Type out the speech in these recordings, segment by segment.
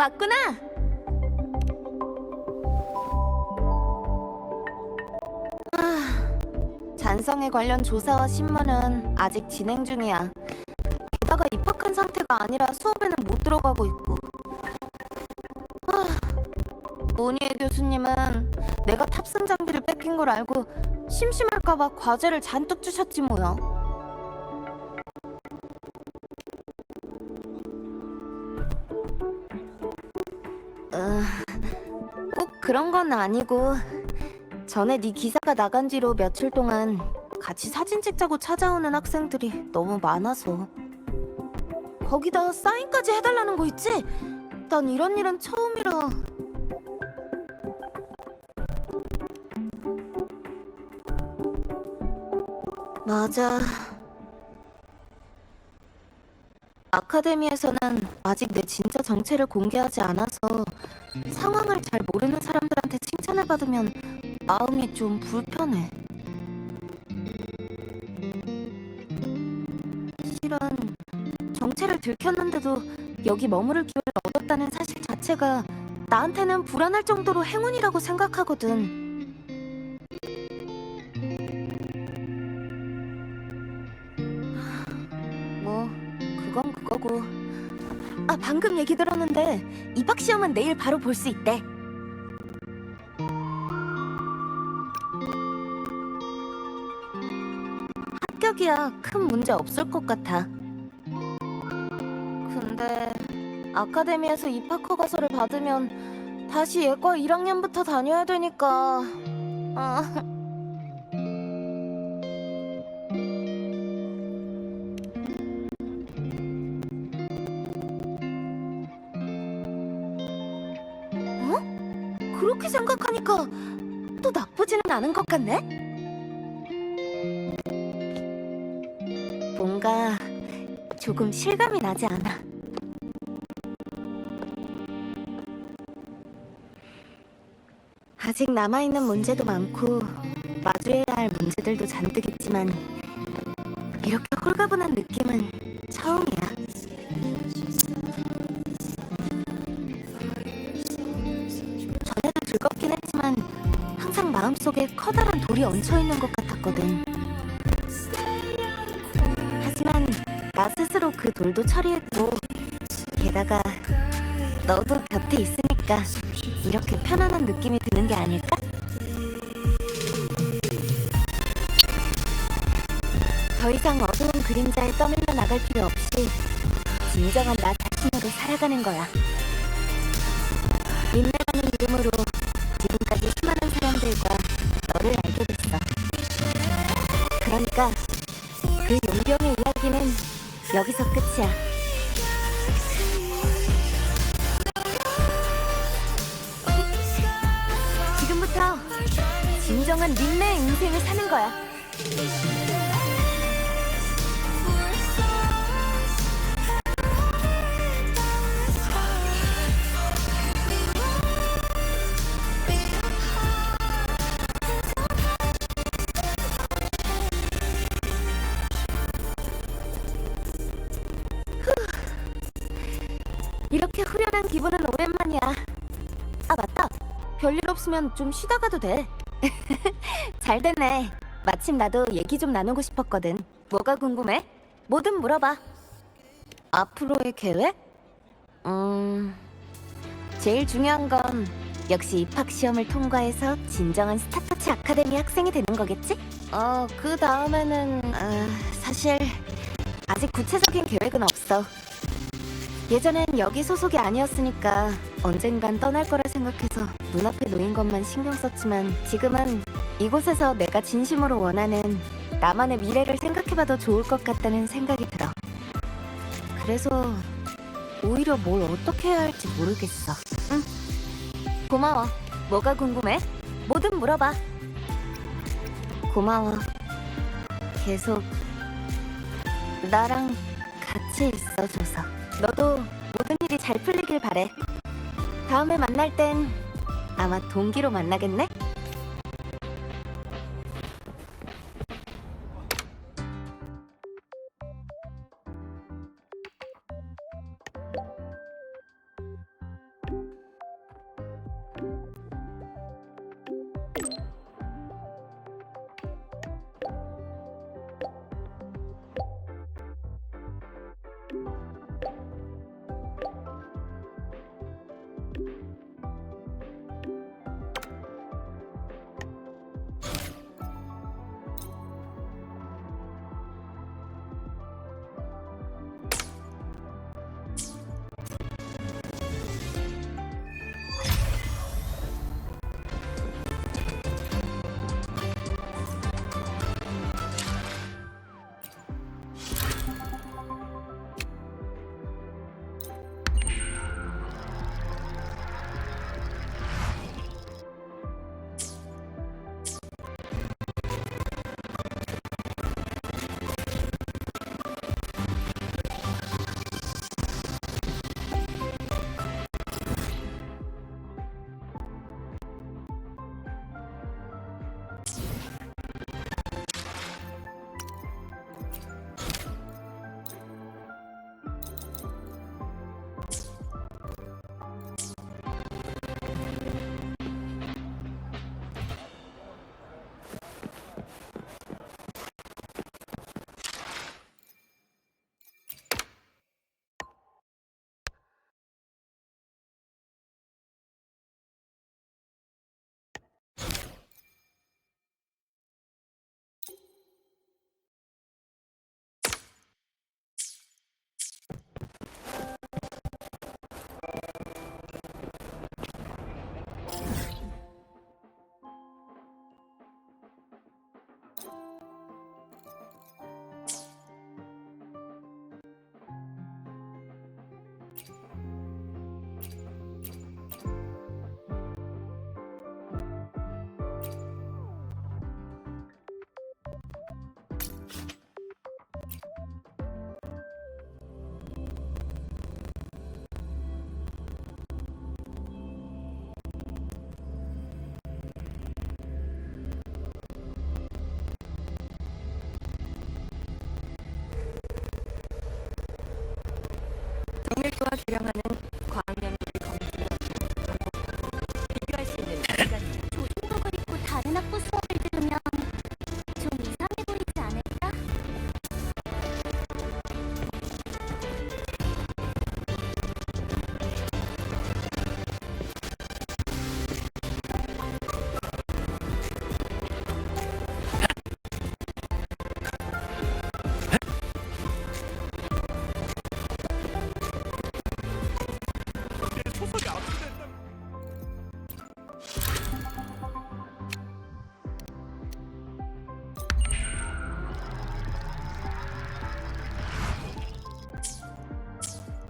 왔구나. 잔성에 관련 조사와 신문은 아직 진행 중이야. 게다가 입학한 상태가 아니라 수업에는 못 들어가고 있고. 모니에 교수님은 내가 탑승 장비를 뺏긴 걸 알고 심심할까봐 과제를 잔뜩 주셨지 뭐야. 꼭 그런 건 아니고 전에 네 기사가 나간 뒤로 며칠 동안 같이 사진 찍자고 찾아오는 학생들이 너무 많아서. 거기다 사인까지 해달라는 거 있지? 난 이런 일은 처음이라. 맞아. 아카데미에서는 아직 내 진짜 정체를 공개하지 않아서 상황을 잘 모르는 사람들한테 칭찬을 받으면 마음이 좀 불편해. 실은 정체를 들켰는데도 여기 머무를 기회를 얻었다는 사실 자체가 나한테는 불안할 정도로 행운이라고 생각하거든. 뭐 그건 그거고. 방금 얘기 들었는데 입학 시험은 내일 바로 볼 수 있대. 합격이야 큰 문제 없을 것 같아. 근데 아카데미에서 입학 허가서를 받으면 다시 예과 1학년부터 다녀야 되니까. 그렇게 생각하니까 또 나쁘지는 않은 것 같네? 뭔가 조금 실감이 나지 않아. 아직 남아있는 문제도 많고 마주해야 할 문제들도 잔뜩 있지만 이렇게 홀가분한 느낌은 처음이야. 전에도 즐겁긴 했지만 항상 마음속에 커다란 돌이 얹혀있는 것 같았거든. 하지만 나 스스로 그 돌도 처리했고 게다가 너도 곁에 있으니까 이렇게 편안한 느낌이 드는 게 아닐까? 더 이상 어두운 그림자에 떠밀려 나갈 필요 없이 진정한 나 자신으로 살아가는 거야. 린네라는 이름으로 지금까지 수많은 사람들과 너를 알게 됐어. 그러니까 그 용병의 이야기는 여기서 끝이야. 지금부터 진정한 린네의 인생을 사는 거야. 이렇게 후련한 기분은 오랜만이야. 맞다. 별일 없으면 좀 쉬다 가도 돼. 잘 됐네. 마침 나도 얘기 좀 나누고 싶었거든. 뭐가 궁금해? 뭐든 물어봐. 앞으로의 계획? 제일 중요한 건 역시 입학 시험을 통과해서 진정한 스타터치 아카데미 학생이 되는 거겠지? 그 다음에는 사실 아직 구체적인 계획은 없어. 예전엔 여기 소속이 아니었으니까 언젠간 떠날 거라 생각해서 눈앞에 놓인 것만 신경 썼지만 지금은 이곳에서 내가 진심으로 원하는 나만의 미래를 생각해봐도 좋을 것 같다는 생각이 들어. 그래서 오히려 뭘 어떻게 해야 할지 모르겠어. 응. 고마워. 뭐가 궁금해? 뭐든 물어봐. 고마워. 계속 나랑 같이 있어줘서. 너도 모든 일이 잘 풀리길 바래. 다음에 만날 땐 아마 동기로 만나겠네? 과 개량하는 과학연구를 검증하고 비교할 수 있는 시간이야. 조중복을 입고 다른 학부 수업을 들으면 좀 이상해 보이지 않을까? 소설이 압수됐다.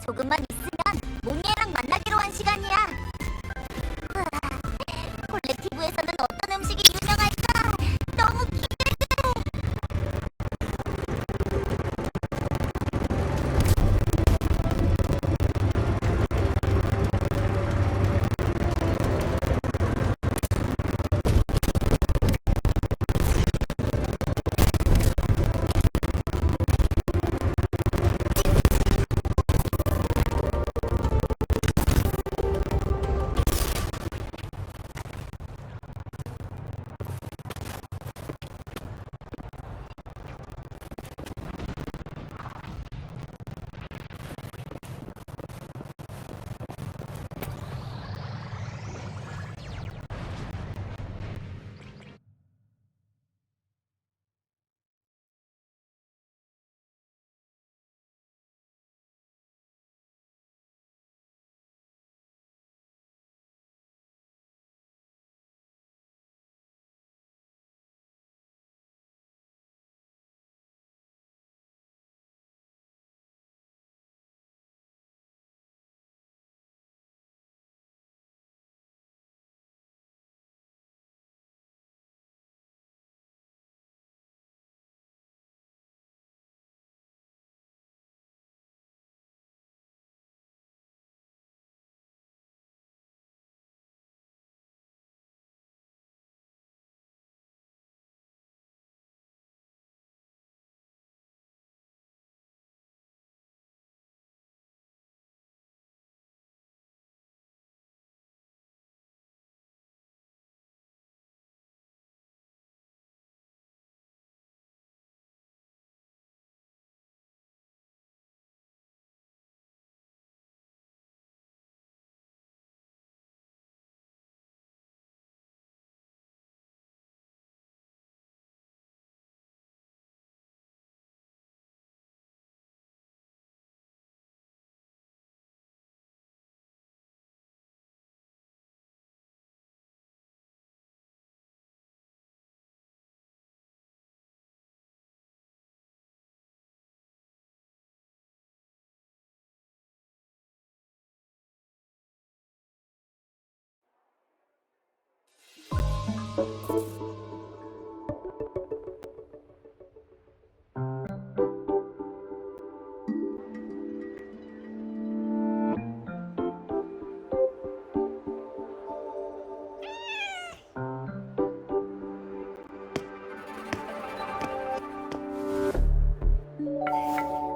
조금만 있으면 몽이애랑 만나기로 한 시간이야. 우와, 콜렉티브에서는 어떤 음식이 유명할까? 너무 기대돼.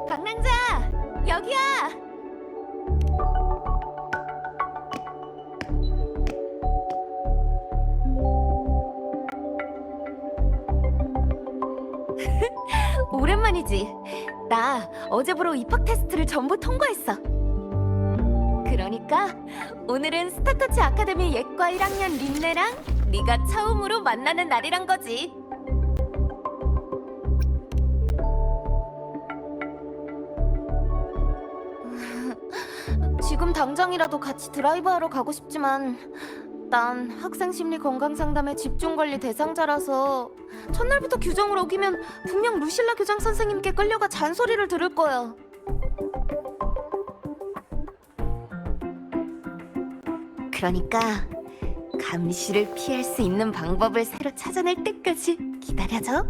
강낭자, 여기야. 오랜만이지. 나 어제부로 입학 테스트를 전부 통과했어. 그러니까 오늘은 스타터치 아카데미 예과 1학년 린네랑 네가 처음으로 만나는 날이란 거지. 지금 당장이라도 같이 드라이브하러 가고 싶지만 난 학생 심리 건강 상담의 집중 관리 대상자라서 첫날부터 규정을 어기면 분명 루실라 교장 선생님께 끌려가 잔소리를 들을 거야. 그러니까 감시를 피할 수 있는 방법을 새로 찾아낼 때까지 기다려줘.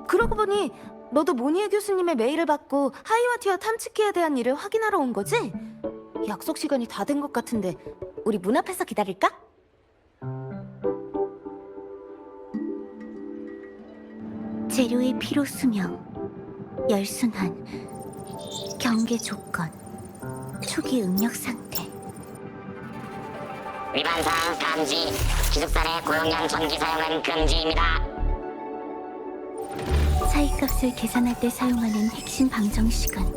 그러고 보니 너도 모니에 교수님의 메일을 받고 하이와티와 탐츠키에 대한 일을 확인하러 온 거지? 약속 시간이 다 된 것 같은데 우리 문 앞에서 기다릴까? 재료의 피로 수명, 열순환, 경계 조건, 초기 응력 상태. 위반사항 감지. 기숙사 내 고용량 전기 사용은 금지입니다. 차이값을 계산할 때 사용하는 핵심 방정 시간,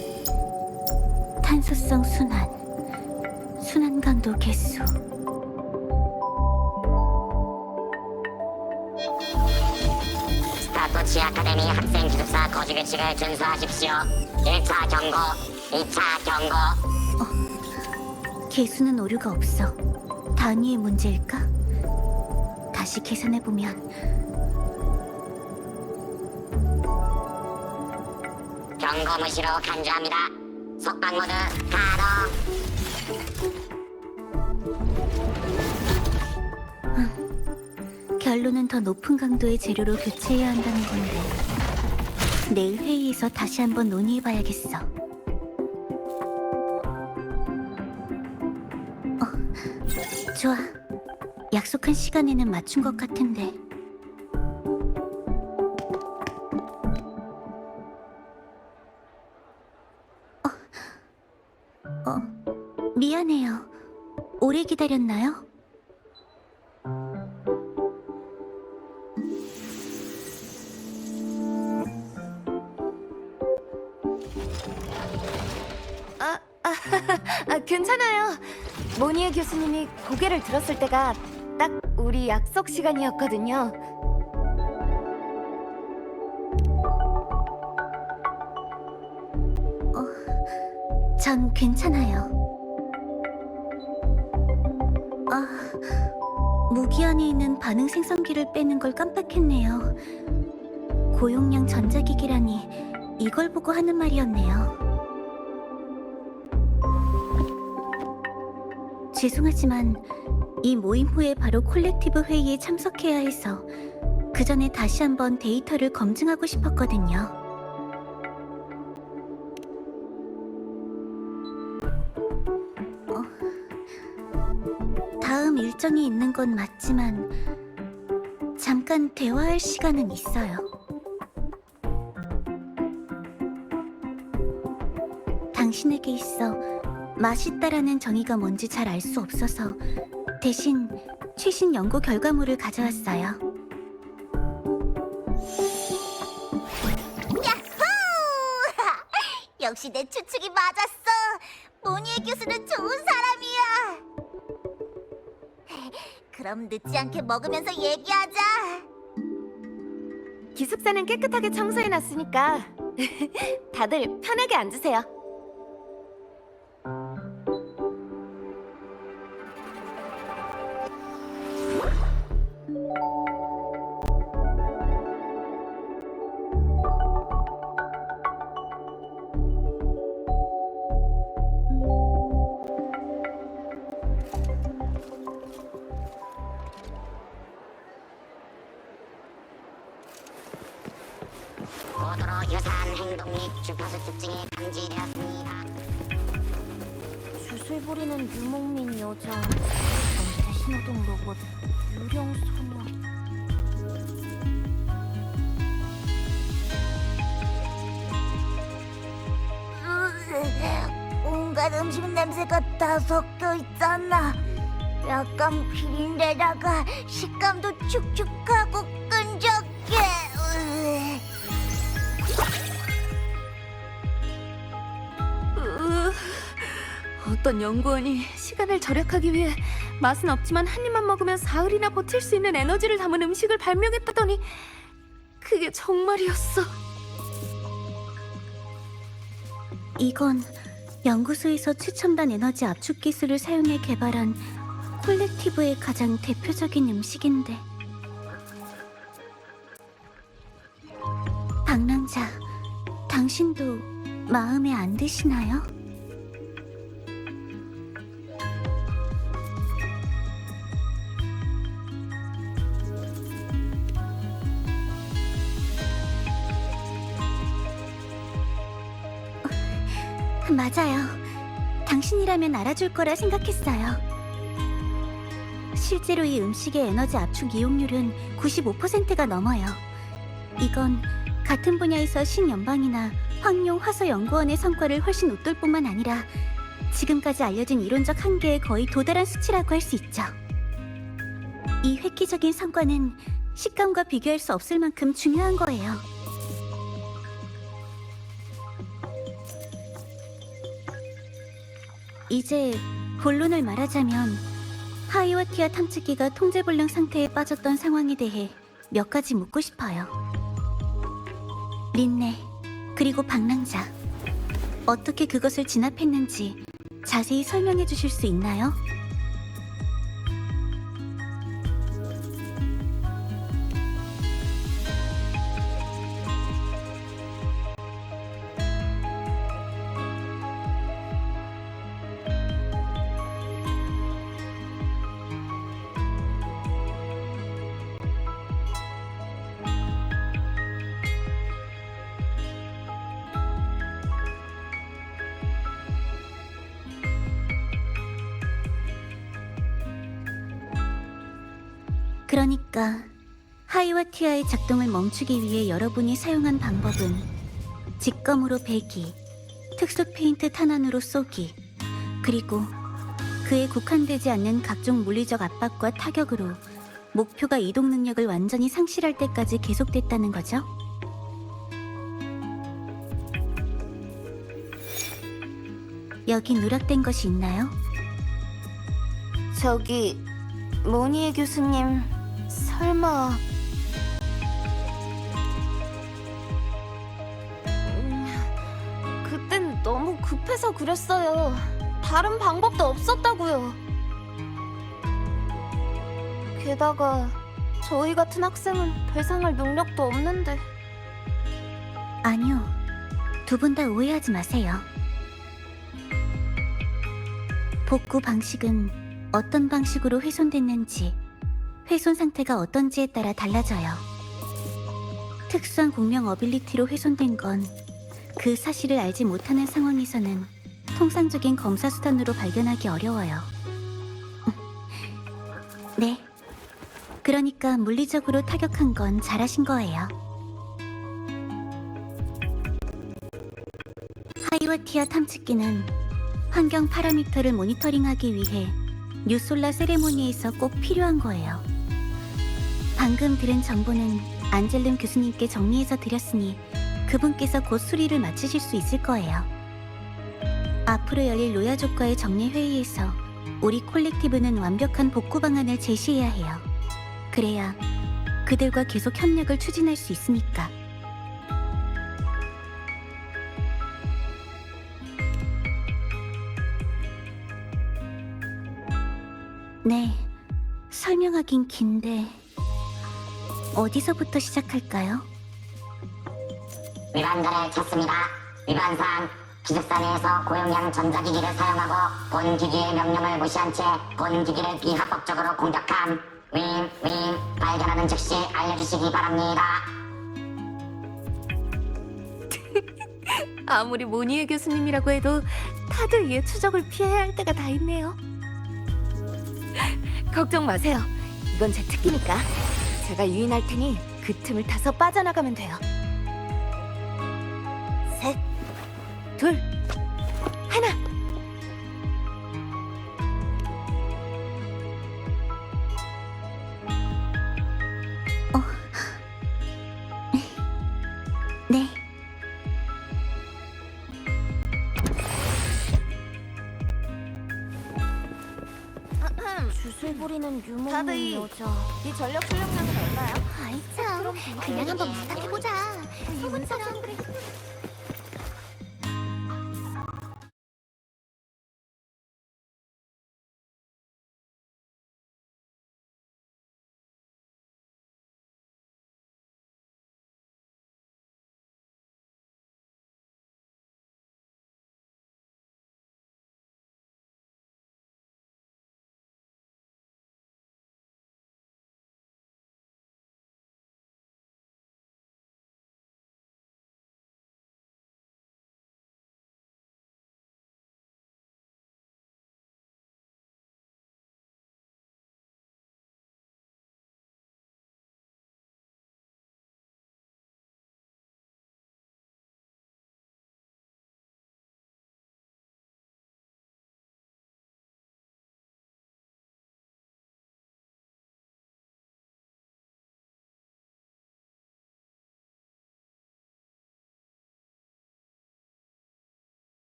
탄소성 순환, 순환 강도 개수. 스타토치 아카데미 학생 기숙사 거주 규칙을 준수하십시오. 1차 경고, 2차 경고. 개수는 오류가 없어. 단위의 문제일까? 다시 계산해보면 경고 무시로 간주합니다. 속박 모드 가동. 결론은 더 높은 강도의 재료로 교체해야 한다는 건데 내일 회의에서 다시 한번 논의해봐야겠어. 좋아. 약속한 시간에는 맞춘 것 같은데. 미안해요. 오래 기다렸나요? 괜찮아요. 모니에 교수님이 고개를 들었을 때가 딱 우리 약속 시간이었거든요. 전 괜찮아요. 무기 안에 있는 반응 생성기를 빼는 걸 깜빡했네요. 고용량 전자기기라니 이걸 보고 하는 말이었네요. 죄송하지만 이 모임 후에 바로 콜렉티브 회의에 참석해야 해서 그 전에 다시 한번 데이터를 검증하고 싶었거든요. 다음 일정이 있는 건 맞지만 잠깐 대화할 시간은 있어요. 당신에게 있어 맛있다라는 정의가 뭔지 잘 알 수 없어서 대신 최신 연구 결과물을 가져왔어요. 야호! 역시 내 추측이 맞았어. 모니에 교수는 좋은 사람이야. 그럼 늦지 않게 먹으면서 얘기하자. 기숙사는 깨끗하게 청소해놨으니까 다들 편하게 앉으세요. 고도로 유사한 행동 및 주파수 특징이 감지되었습니다. 주술 부리는 유목민 여자, 전체 신호등 로봇, 유령 소녀. 온갖 음식 냄새가 다 섞여 있잖아. 약간 비린내다가 식감도 축축하고 끈적해. 어떤 연구원이 시간을 절약하기 위해 맛은 없지만 한 입만 먹으면 사흘이나 버틸 수 있는 에너지를 담은 음식을 발명했다더니 그게 정말이었어. 이건 연구소에서 최첨단 에너지 압축 기술을 사용해 개발한 콜렉티브의 가장 대표적인 음식인데. 방랑자, 당신도 마음에 안 드시나요? 맞아요. 당신이라면 알아줄 거라 생각했어요. 실제로 이 음식의 에너지 압축 이용률은 95%가 넘어요. 이건 같은 분야에서 신연방이나 황룡 화서연구원의 성과를 훨씬 웃돌 뿐만 아니라 지금까지 알려진 이론적 한계에 거의 도달한 수치라고 할 수 있죠. 이 획기적인 성과는 식감과 비교할 수 없을 만큼 중요한 거예요. 이제 본론을 말하자면 하이와 티아 탐지기가 통제불능 상태에 빠졌던 상황에 대해 몇 가지 묻고 싶어요. 린네, 그리고 방랑자. 어떻게 그것을 진압했는지 자세히 설명해 주실 수 있나요? 그러니까 하이와 티아의 작동을 멈추기 위해 여러분이 사용한 방법은 직검으로 베기, 특수 페인트 탄환으로 쏘기, 그리고 그에 국한되지 않는 각종 물리적 압박과 타격으로 목표가 이동 능력을 완전히 상실할 때까지 계속됐다는 거죠? 여기 누락된 것이 있나요? 저기 모니에 교수님 설마 그땐 너무 급해서 그랬어요. 다른 방법도 없었다고요. 게다가 저희 같은 학생은 배상할 능력도 없는데. 아니요. 두 분 다 오해하지 마세요. 복구 방식은 어떤 방식으로 훼손됐는지, 훼손 상태가 어떤지에 따라 달라져요. 특수한 공명 어빌리티로 훼손된 건 그 사실을 알지 못하는 상황에서는 통상적인 검사 수단으로 발견하기 어려워요. 네. 그러니까 물리적으로 타격한 건 잘하신 거예요. 하이와 티아 탐지기는 환경 파라미터를 모니터링하기 위해 뉴솔라 세레모니에서 꼭 필요한 거예요. 방금 들은 정보는 안젤름 교수님께 정리해서 드렸으니 그분께서 곧 수리를 마치실 수 있을 거예요. 앞으로 열릴 로야족과의 정례 회의에서 우리 콜렉티브는 완벽한 복구 방안을 제시해야 해요. 그래야 그들과 계속 협력을 추진할 수 있으니까. 네, 설명하긴 긴데 어디서부터 시작할까요? 위반자를 찾습니다. 위반사항 기숙사 내에서 고용량 전자기기를 사용하고 본 기기의 명령을 무시한 채 본 기기를 비합법적으로 공격함. 발견하는 즉시 알려주시기 바랍니다. 아무리 모니에 교수님이라고 해도 다들 이의 추적을 피해야 할 때가 다 있네요. 걱정 마세요. 이건 제 특기니까 제가 유인할 테니 그 틈을 타서 빠져나가면 돼요. 셋, 둘, 하나. 네. 주술 부리는 유머 다들 있는 여자. 네 전력 출력량은 얼마야? 아이 참, 그냥 한번 부탁해보자. 속은 사람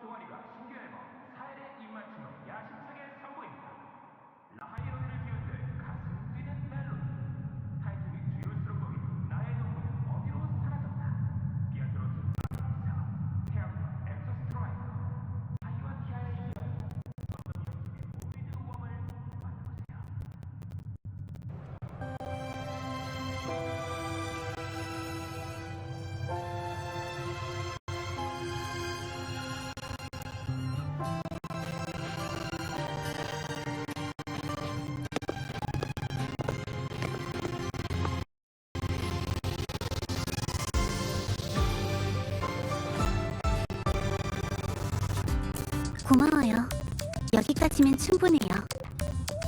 동아리가 신규 앨범 사일의 입맞춤으로 야심차게 선보입니다. 라하이로니를 뒤흔들 가슴 뛰는 멜로디. 타이틀이 뒤올수록 보인 나의 눈물은 어디로 사라졌다. 비아트로스 이사 태양과 엑소스트라이커 하이와 티아의 이야기. 어떤 영속의 무비드 웜을 만나보세요. 고마워요. 여기까지면 충분해요.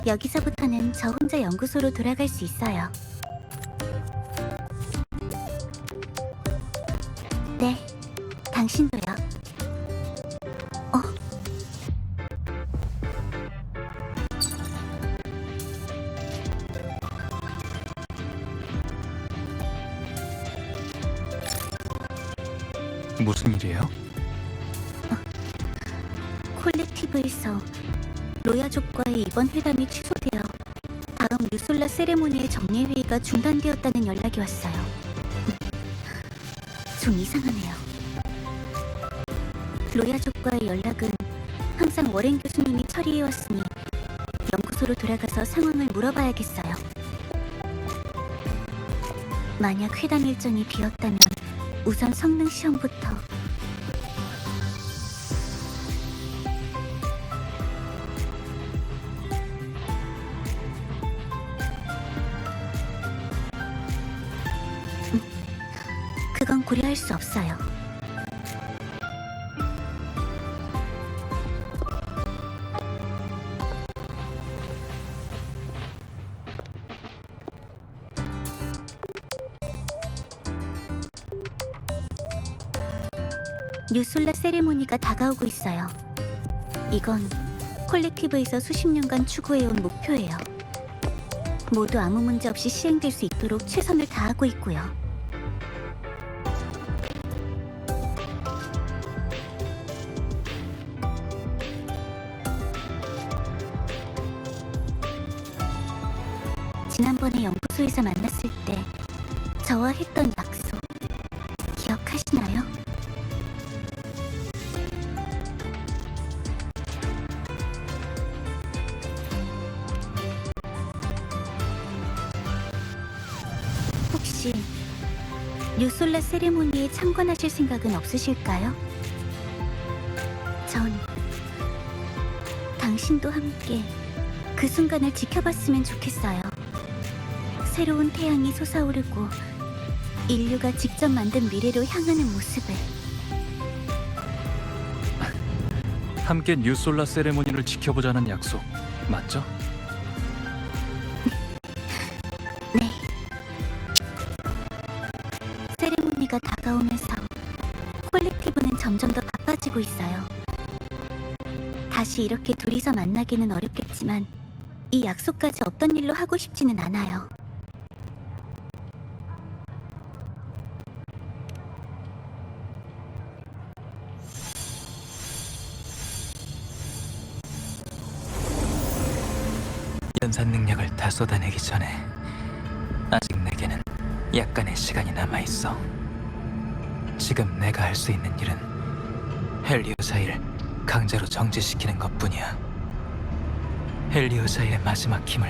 여기서부터는 저 혼자 연구소로 돌아갈 수 있어요. 네, 당신도요. 무슨 일이에요? 콜렉티브에서 로야족과의 이번 회담이 취소되어 다음 루솔라 세레모니의 정례회의가 중단되었다는 연락이 왔어요. 좀 이상하네요. 로야족과의 연락은 항상 워렌 교수님이 처리해왔으니 연구소로 돌아가서 상황을 물어봐야겠어요. 만약 회담 일정이 비었다면 우선 성능 시험부터. 그건 고려할 수 없어요. 뉴솔라 세레모니가 다가오고 있어요. 이건 콜렉티브에서 수십 년간 추구해온 목표예요. 모두 아무 문제 없이 시행될 수 있도록 최선을 다하고 있고요. 지난번에 연구소에서 만났을 때 저와 했던 약속 기억하시나요? 혹시 뉴솔라 세레모니에 참관하실 생각은 없으실까요? 전 당신도 함께 그 순간을 지켜봤으면 좋겠어요. 새로운 태양이 솟아오르고 인류가 직접 만든 미래로 향하는 모습을. 함께 뉴솔라 세레모니를 지켜보자는 약속 맞죠? 네. 세레모니가 다가오면서 콜렉티브는 점점 더 바빠지고 있어요. 다시 이렇게 둘이서 만나기는 어렵겠지만 이 약속까지 없던 일로 하고 싶지는 않아요. 연산 능력을 다 쏟아내기 전에 아직 내게는 약간의 시간이 남아있어. 지금 내가 할 수 있는 일은 헬리오사이를 강제로 정지시키는 것뿐이야. 헬리오사이의 마지막 힘을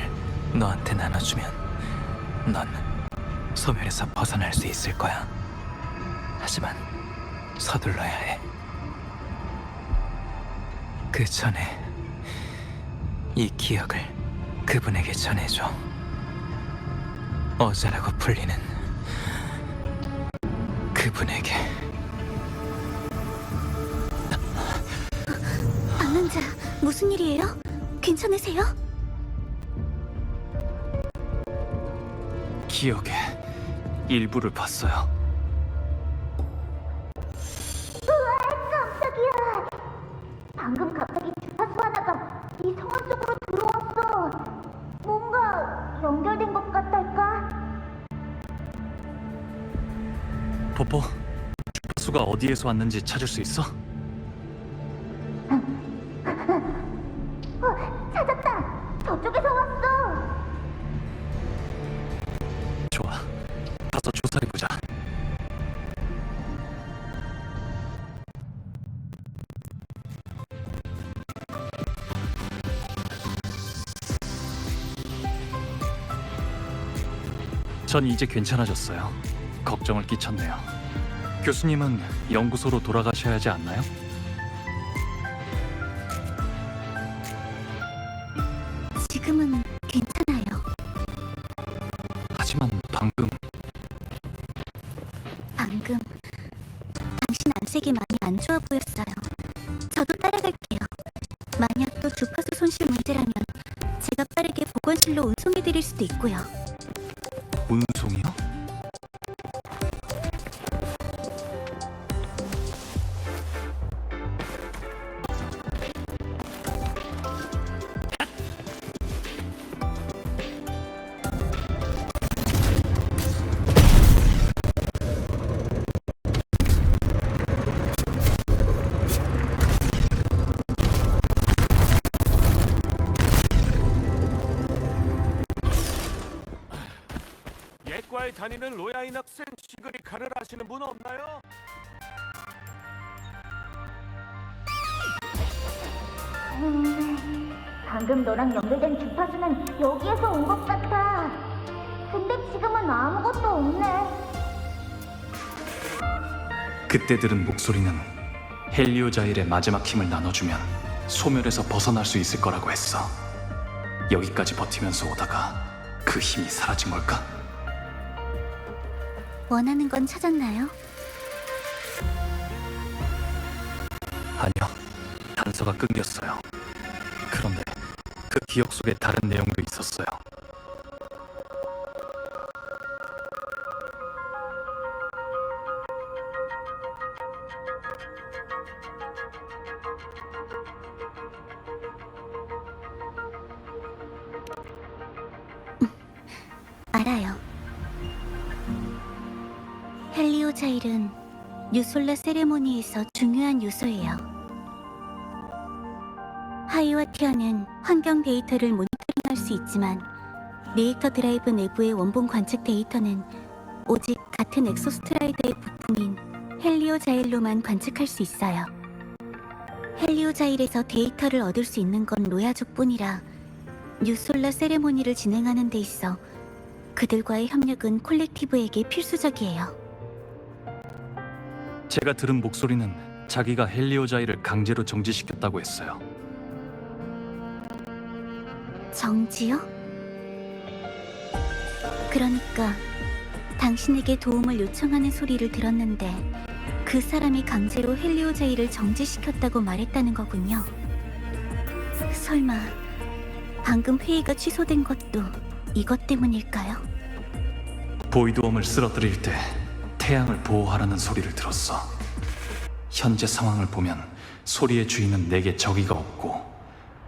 너한테 나눠주면 넌 소멸에서 벗어날 수 있을 거야. 하지만 서둘러야 해. 그 전에 이 기억을 그분에게 전해줘. 어자라고 불리는 그분에게. 방랑자, 무슨 일이에요? 괜찮으세요? 기억의 일부를 봤어요. 방금 갑자기 주파수 하나가 이 성원 쪽으로 들어왔어. 뭔가 연결된 것 같달까? 포포, 주파수가 어디에서 왔는지 찾을 수 있어? 저쪽에서 왔어. 좋아. 가서 조사해보자. 전 이제 괜찮아졌어요. 걱정을 끼쳤네요. 교수님은 연구소로 돌아가셔야 하지 않나요? 지금은 괜찮아요. 하지만 방금 당신 안색이 많이 안 좋아 보였어요. 저도 따라갈게요. 만약 또 주파수 손실 문제라면 제가 빠르게 보건실로 운송해드릴 수도 있고요. 운송이요? 예과에 다니는 로야인 학생 시그리카를 아시는 분 없나요? 방금 너랑 연결된 주파수는 여기에서 온 것 같아. 근데 지금은 아무것도 없네. 그때 들은 목소리는 헬리오자일의 마지막 힘을 나눠주면 소멸에서 벗어날 수 있을 거라고 했어. 여기까지 버티면서 오다가 그 힘이 사라진 걸까? 원하는 건 찾았나요? 아니요. 단서가 끊겼어요. 그런데 그 기억 속에 다른 내용도 있었어요. 알아요. 헬리오자일은 뉴솔라 세레모니에서 중요한 요소예요. 하이와 티어는 환경 데이터를 모니터링할 수 있지만 리액터 드라이브 내부의 원본 관측 데이터는 오직 같은 엑소스트라이드의 부품인 헬리오자일로만 관측할 수 있어요. 헬리오자일에서 데이터를 얻을 수 있는 건 로야족뿐이라 뉴솔라 세레모니를 진행하는 데 있어 그들과의 협력은 콜렉티브에게 필수적이에요. 제가 들은 목소리는 자기가 헬리오자일을 강제로 정지시켰다고 했어요. 정지요? 그러니까 당신에게 도움을 요청하는 소리를 들었는데 그 사람이 강제로 헬리오자일을 정지시켰다고 말했다는 거군요. 설마 방금 회의가 취소된 것도 이것 때문일까요? 보이드웜을 쓰러뜨릴 때 태양을 보호하라는 소리를 들었어. 현재 상황을 보면 소리의 주인은 내게 적의가 없고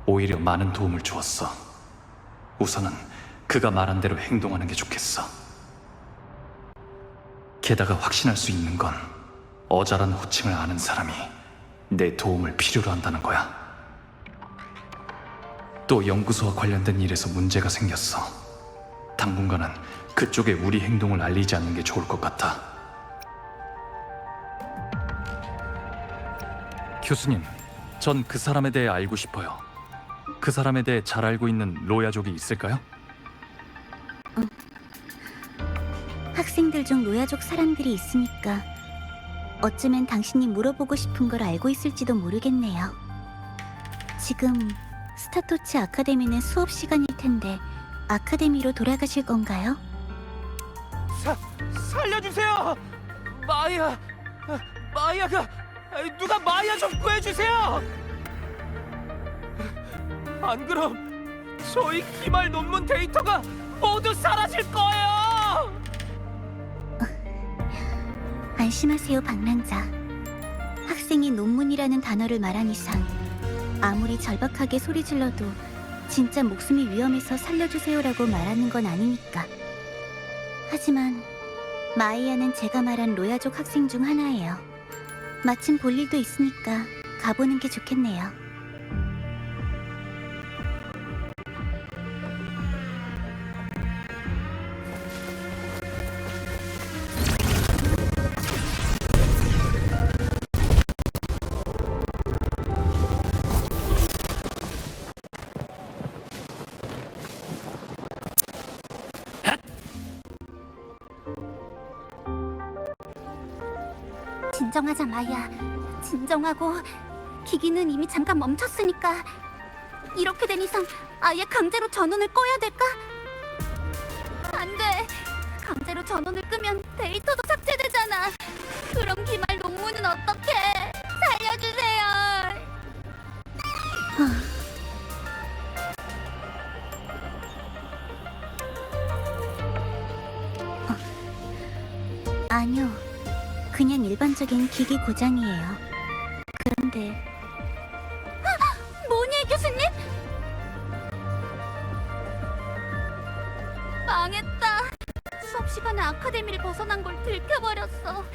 오히려 많은 도움을 주었어. 우선은 그가 말한 대로 행동하는 게 좋겠어. 게다가 확신할 수 있는 건 어자란 호칭을 아는 사람이 내 도움을 필요로 한다는 거야. 또 연구소와 관련된 일에서 문제가 생겼어. 당분간은 그쪽에 우리 행동을 알리지 않는 게 좋을 것 같아. 교수님, 전 그 사람에 대해 알고 싶어요. 그 사람에 대해 잘 알고 있는 로야족이 있을까요? 학생들 중 로야족 사람들이 있으니까 어쩌면 당신이 물어보고 싶은 걸 알고 있을지도 모르겠네요. 지금 스타토치 아카데미는 수업 시간일 텐데 아카데미로 돌아가실 건가요? 살려주세요! 마야가 누가 마야 좀 구해주세요! 안 그럼 저희 기말 논문 데이터가 모두 사라질 거예요! 안심하세요, 방랑자. 학생이 논문이라는 단어를 말한 이상 아무리 절박하게 소리 질러도 진짜 목숨이 위험해서 살려주세요라고 말하는 건 아니니까. 하지만 마이아는 제가 말한 로야족 학생 중 하나예요. 마침 볼 일도 있으니까 가보는 게 좋겠네요. 진정하자, 마야. 진정하고. 기기는 이미 잠깐 멈췄으니까. 이렇게 된 이상 아예 강제로 전원을 꺼야 될까? 안 돼. 강제로 전원을 끄면 데이터도 삭제되잖아. 그럼 기말 논문은 어떡해? 살려주세요. 아니요. 그냥 일반적인 기기 고장이에요. 그런데 모니에 교수님? 망했다. 수업 시간에 아카데미를 벗어난 걸 들켜버렸어.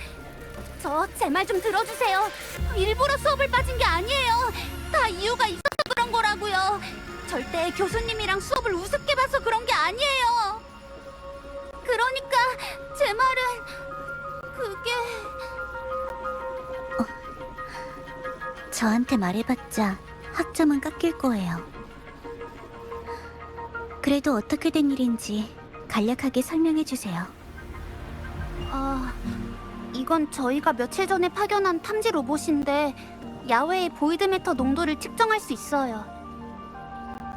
저 제 말 좀 들어주세요. 일부러 수업을 빠진 게 아니에요. 다 이유가 있어서 그런 거라고요. 절대 교수님이랑 수업을 우습게 봐서 그런 게 아니에요. 그러니까 제 말은 그게... 저한테 말해봤자 학점은 깎일 거예요. 그래도 어떻게 된 일인지 간략하게 설명해주세요. 이건 저희가 며칠 전에 파견한 탐지 로봇인데 야외의 보이드 매터 농도를 측정할 수 있어요.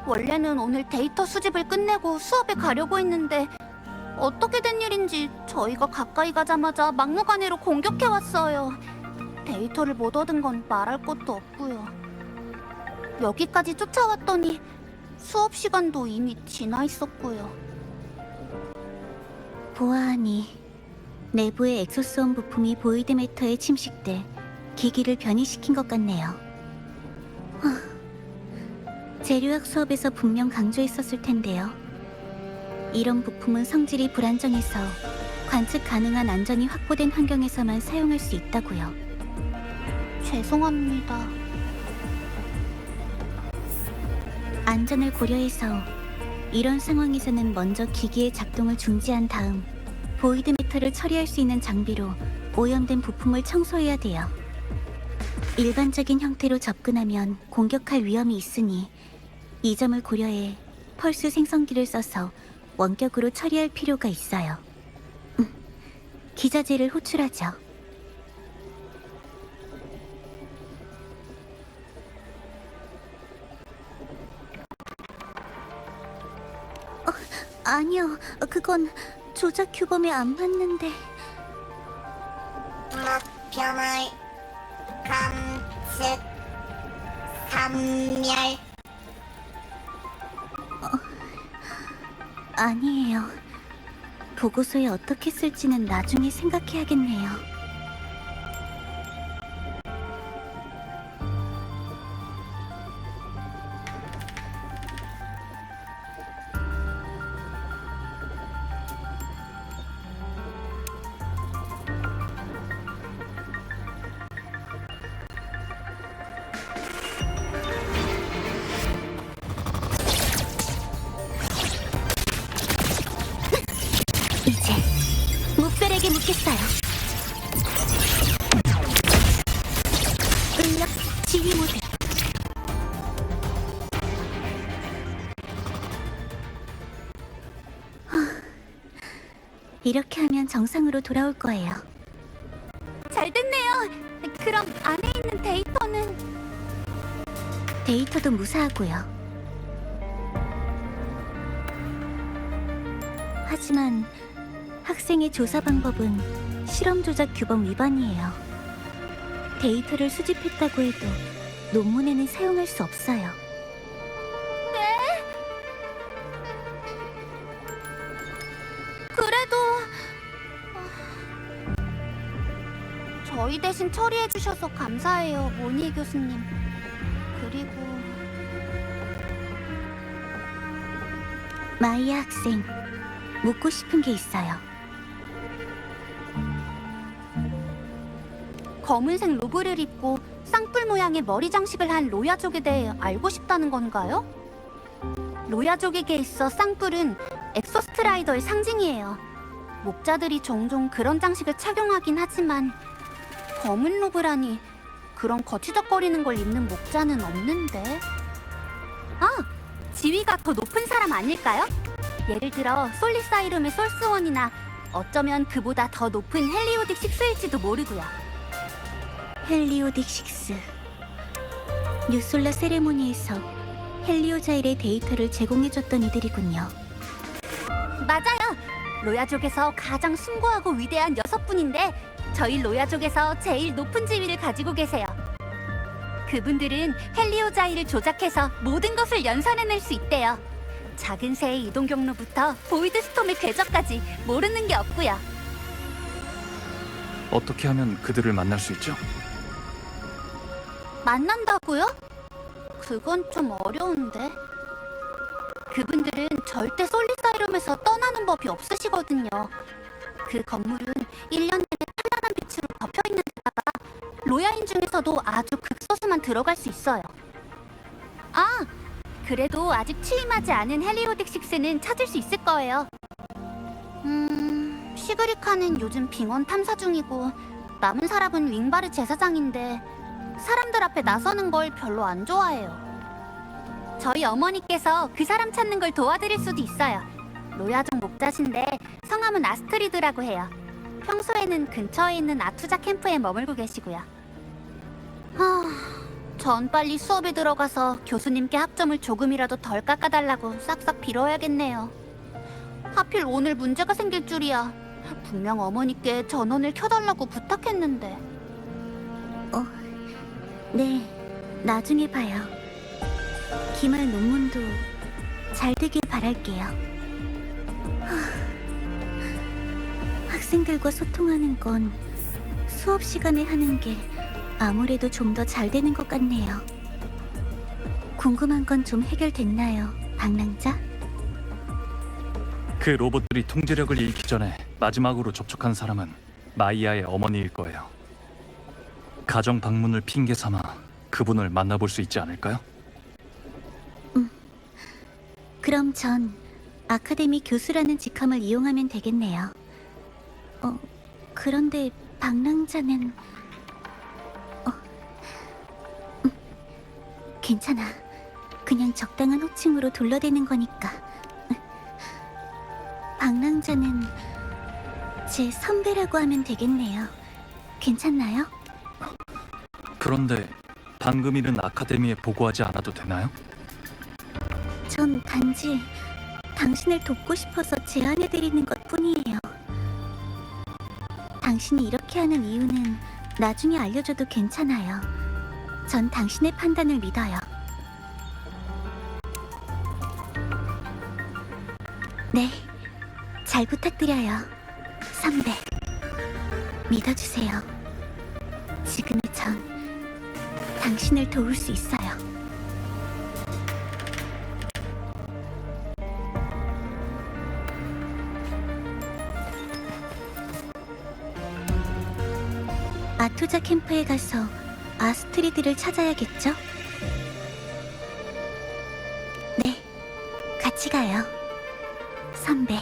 원래는 오늘 데이터 수집을 끝내고 수업에 가려고 했는데 어떻게 된 일인지 저희가 가까이 가자마자 막무가내로 공격해왔어요. 데이터를 못 얻은 건 말할 것도 없고요. 여기까지 쫓아왔더니 수업 시간도 이미 지나 있었고요. 보아하니 내부의 엑소스원 부품이 보이드 매터에 침식돼 기기를 변이시킨 것 같네요. 재료학 수업에서 분명 강조했었을 텐데요. 이런 부품은 성질이 불안정해서 관측 가능한 안전이 확보된 환경에서만 사용할 수 있다고요. 죄송합니다. 안전을 고려해서 이런 상황에서는 먼저 기기의 작동을 중지한 다음 보이드 매터를 처리할 수 있는 장비로 오염된 부품을 청소해야 돼요. 일반적인 형태로 접근하면 공격할 위험이 있으니 이 점을 고려해 펄스 생성기를 써서 원격으로 처리할 필요가 있어요. 기자재를 호출하죠. 아니요, 그건 조작 규범에 안 맞는데. 목표물 감측 삼멸. 아니에요. 보고서에 어떻게 쓸지는 나중에 생각해야겠네요. 이제 묵별에게 묻겠어요. 인력 지휘 모드. 이렇게 하면 정상으로 돌아올 거예요. 잘 됐네요. 그럼 안에 있는 데이터는? 데이터도 무사하고요. 하지만 학생의 조사 방법은 실험 조작 규범 위반이에요. 데이터를 수집했다고 해도 논문에는 사용할 수 없어요. 네? 그래도 저희 대신 처리해 주셔서 감사해요, 모니 교수님. 그리고 마이아 학생, 묻고 싶은 게 있어요. 검은색 로브를 입고 쌍뿔 모양의 머리 장식을 한 로야족에 대해 알고 싶다는 건가요? 로야족에게 있어 쌍뿔은 엑소스트라이더의 상징이에요. 목자들이 종종 그런 장식을 착용하긴 하지만 검은 로브라니 그런 거치적거리는 걸 입는 목자는 없는데. 아! 지위가 더 높은 사람 아닐까요? 예를 들어 솔리사이rum의 솔스원이나 어쩌면 그보다 더 높은 헬리오딕 식스일지도 모르고요. 헬리오딕 6. 뉴솔라 세레모니에서 헬리오자일의 데이터를 제공해줬던 이들이군요. 맞아요. 로야족에서 가장 숭고하고 위대한 6분인데 저희 로야족에서 제일 높은 지위를 가지고 계세요. 그분들은 헬리오자일을 조작해서 모든 것을 연산해낼 수 있대요. 작은 새의 이동 경로부터 보이드 스톰의 궤적까지 모르는 게 없고요. 어떻게 하면 그들을 만날 수 있죠? 만난다고요? 그건 좀 어려운데. 그분들은 절대 솔리사이럼에서 떠나는 법이 없으시거든요. 그 건물은 1년 내내 찬란한 빛으로 덮여있는 데다가 로야인 중에서도 아주 극소수만 들어갈 수 있어요. 아! 그래도 아직 취임하지 않은 헬리오딕 6는 찾을 수 있을 거예요. 시그리카는 요즘 빙원 탐사 중이고 남은 사람은 윙바르 제사장인데 사람들 앞에 나서는 걸 별로 안 좋아해요. 저희 어머니께서 그 사람 찾는 걸 도와드릴 수도 있어요. 로야족 목자신데 성함은 아스트리드라고 해요. 평소에는 근처에 있는 아투자 캠프에 머물고 계시고요. 전 빨리 수업에 들어가서 교수님께 학점을 조금이라도 덜 깎아달라고 싹싹 빌어야겠네요. 하필 오늘 문제가 생길 줄이야. 분명 어머니께 전원을 켜달라고 부탁했는데. 네, 나중에 봐요. 기말 논문도 잘 되길 바랄게요. 학생들과 소통하는 건 수업 시간에 하는 게 아무래도 좀 더 잘 되는 것 같네요. 궁금한 건 좀 해결됐나요, 방랑자? 그 로봇들이 통제력을 잃기 전에 마지막으로 접촉한 사람은 마이아의 어머니일 거예요. 가정 방문을 핑계 삼아 그분을 만나볼 수 있지 않을까요? 그럼 전 아카데미 교수라는 직함을 이용하면 되겠네요. 그런데 방랑자는... 괜찮아. 그냥 적당한 호칭으로 둘러대는 거니까. 방랑자는 제 선배라고 하면 되겠네요. 괜찮나요? 그런데 방금 일은 아카데미에 보고하지 않아도 되나요? 전 단지 당신을 돕고 싶어서 제안해드리는 것 뿐이에요. 당신이 이렇게 하는 이유는 나중에 알려줘도 괜찮아요. 전 당신의 판단을 믿어요. 네, 잘 부탁드려요, 선배. 믿어주세요. 지금의 전 당신을 도울 수 있어요. 아투자 캠프에 가서 아스트리드를 찾아야겠죠? 네, 같이 가요, 선배.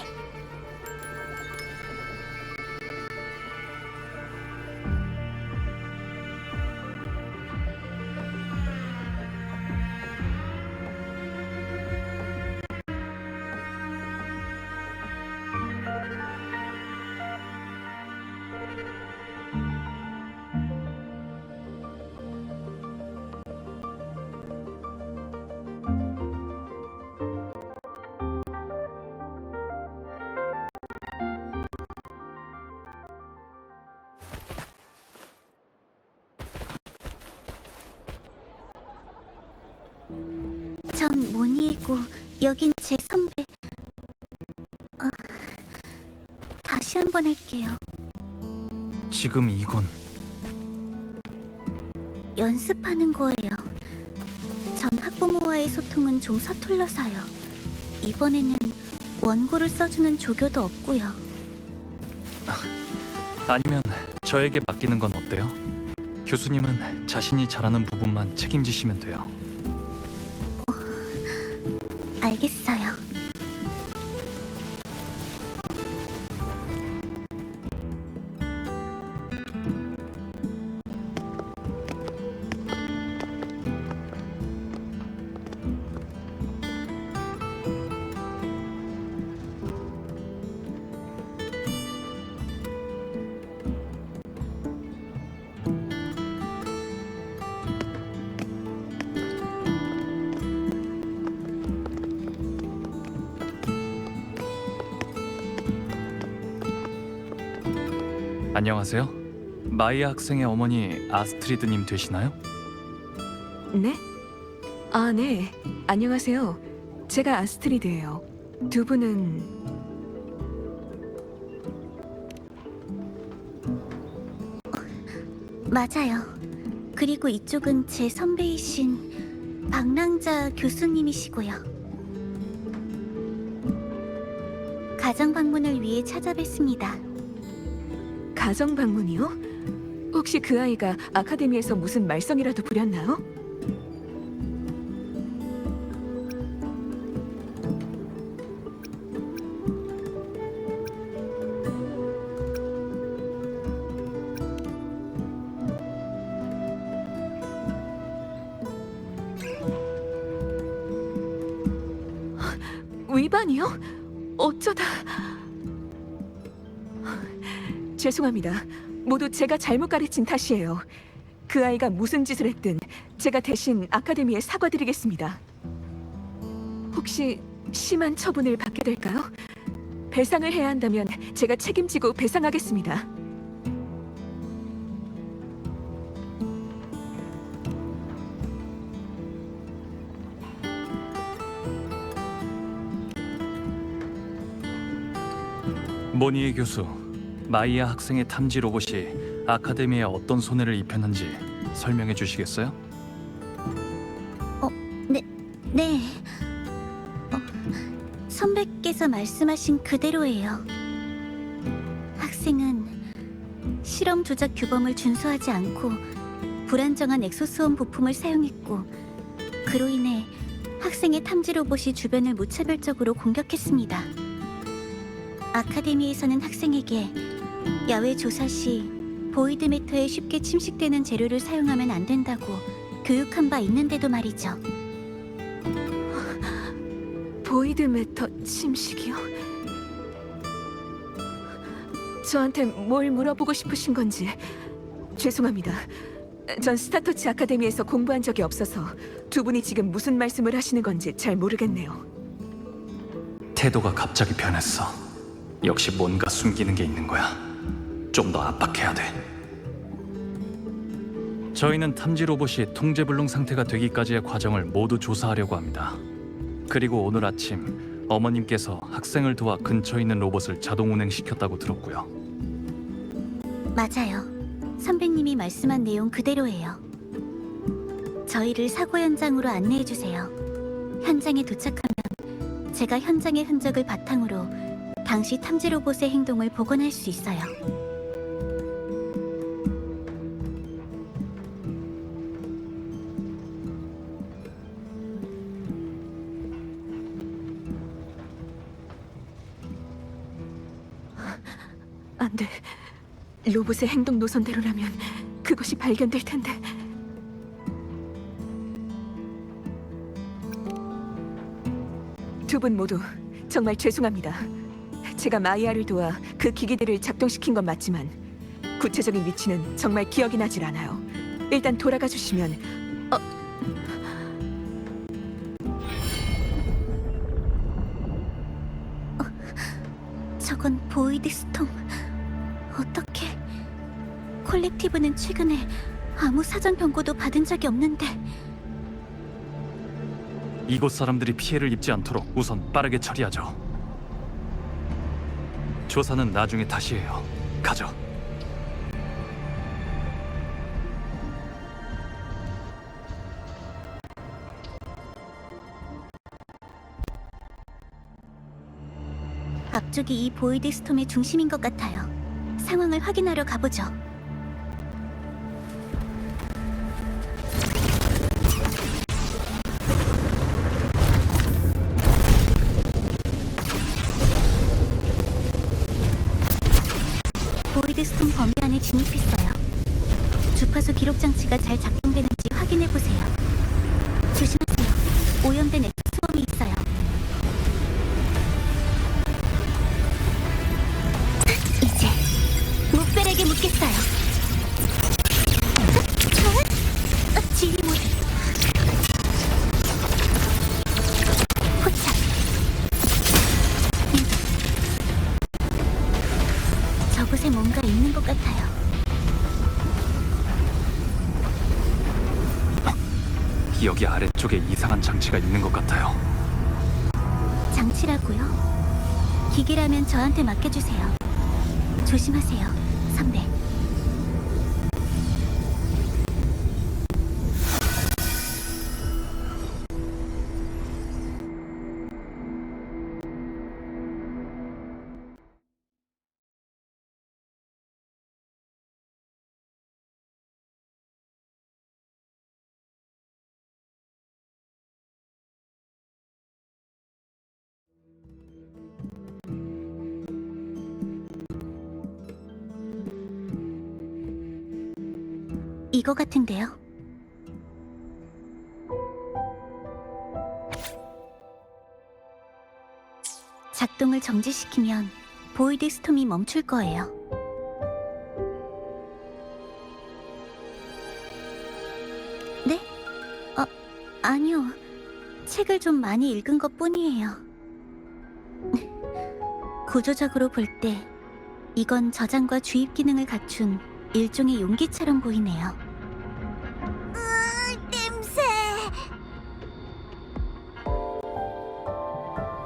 전 모니이고 여긴 제 선배. 다시 한번 할게요. 지금 이건 연습하는 거예요. 전 학부모와의 소통은 좀 서툴러서요. 이번에는 원고를 써주는 조교도 없고요. 아니면 저에게 맡기는 건 어때요? 교수님은 자신이 잘하는 부분만 책임지시면 돼요. 알겠어요. 안녕하세요. 마이아 학생의 어머니 아스트리드님 되시나요? 네? 아, 네. 안녕하세요. 제가 아스트리드예요. 두 분은 맞아요. 그리고 이쪽은 제 선배이신 박랑자 교수님이시고요. 가정 방문을 위해 찾아뵙습니다. 가정 방문이요? 혹시 그 아이가 아카데미에서 무슨 말썽이라도 부렸나요? 위반이요? 어쩌다... 죄송합니다. 모두 제가 잘못 가르친 탓이에요. 그 아이가 무슨 짓을 했든 제가 대신 아카데미에 사과드리겠습니다. 혹시 심한 처분을 받게 될까요? 배상을 해야 한다면 제가 책임지고 배상하겠습니다. 모니에 교수, 마이아 학생의 탐지 로봇이 아카데미에 어떤 손해를 입혔는지 설명해 주시겠어요? 네. 선배께서 말씀하신 그대로예요. 학생은 실험 조작 규범을 준수하지 않고 불안정한 엑소스원 부품을 사용했고, 그로 인해 학생의 탐지 로봇이 주변을 무차별적으로 공격했습니다. 아카데미에서는 학생에게 야외 조사 시 보이드 매터에 쉽게 침식되는 재료를 사용하면 안 된다고 교육한 바 있는데도 말이죠. 보이드 매터 침식이요? 저한테 뭘 물어보고 싶으신 건지 죄송합니다. 전 스타터치 아카데미에서 공부한 적이 없어서 두 분이 지금 무슨 말씀을 하시는 건지 잘 모르겠네요. 태도가 갑자기 변했어. 역시 뭔가 숨기는 게 있는 거야. 좀 더 압박해야 돼. 저희는 탐지 로봇이 통제불능 상태가 되기까지의 과정을 모두 조사하려고 합니다. 그리고 오늘 아침 어머님께서 학생을 도와 근처에 있는 로봇을 자동 운행시켰다고 들었고요. 맞아요. 선배님이 말씀한 내용 그대로예요. 저희를 사고 현장으로 안내해 주세요. 현장에 도착하면 제가 현장의 흔적을 바탕으로 당시 탐지 로봇의 행동을 복원할 수 있어요. 안 돼. 로봇의 행동 노선대로라면 그것이 발견될 텐데. 두 분 모두 정말 죄송합니다. 제가 마이아를 도와 그 기기들을 작동시킨 건 맞지만 구체적인 위치는 정말 기억이 나질 않아요. 일단 돌아가 주시면... 저건 보이드 스톰. 어떻게? 콜렉티브는 최근에 아무 사전 경고도 받은 적이 없는데. 이곳 사람들이 피해를 입지 않도록 우선 빠르게 처리하죠. 조사는 나중에 다시 해요. 가죠. 앞쪽이 이 보이드 스톰의 중심인 것 같아요. 상황을 확인하러 가보죠. 보이드 스톰 범위 안에 진입했어요. 주파수 기록 장치가 잘 작동되는지 확인해 보세요. 조심하세요. 오염된 엑소스원이 있어요. 이제 무별에게 묻겠어요. 지리 모드. 포착. 저곳에 뭔가 있는 것 같아요. 아래쪽에 이상한 장치가 있는 것 같아요. 장치라고요? 기계라면 저한테 맡겨주세요. 조심하세요, 선배. 이거 같은데요. 작동을 정지시키면 보이드 스톰이 멈출 거예요. 네? 아니요. 책을 좀 많이 읽은 것뿐이에요. 구조적으로 볼 때 이건 저장과 주입 기능을 갖춘 일종의 용기처럼 보이네요. 냄새.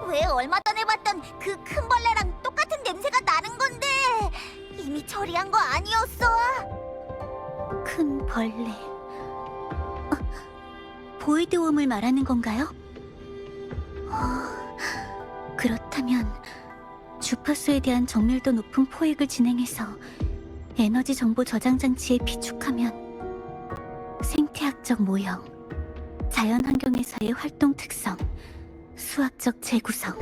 왜 얼마 전에 봤던 그 큰 벌레랑 똑같은 냄새가 나는 건데? 이미 처리한 거 아니었어? 큰 벌레. 보이드웜을 말하는 건가요? 그렇다면 주파수에 대한 정밀도 높은 포획을 진행해서 에너지 정보 저장 장치에 비축하면 생태학적 모형, 자연 환경에서의 활동 특성, 수학적 재구성,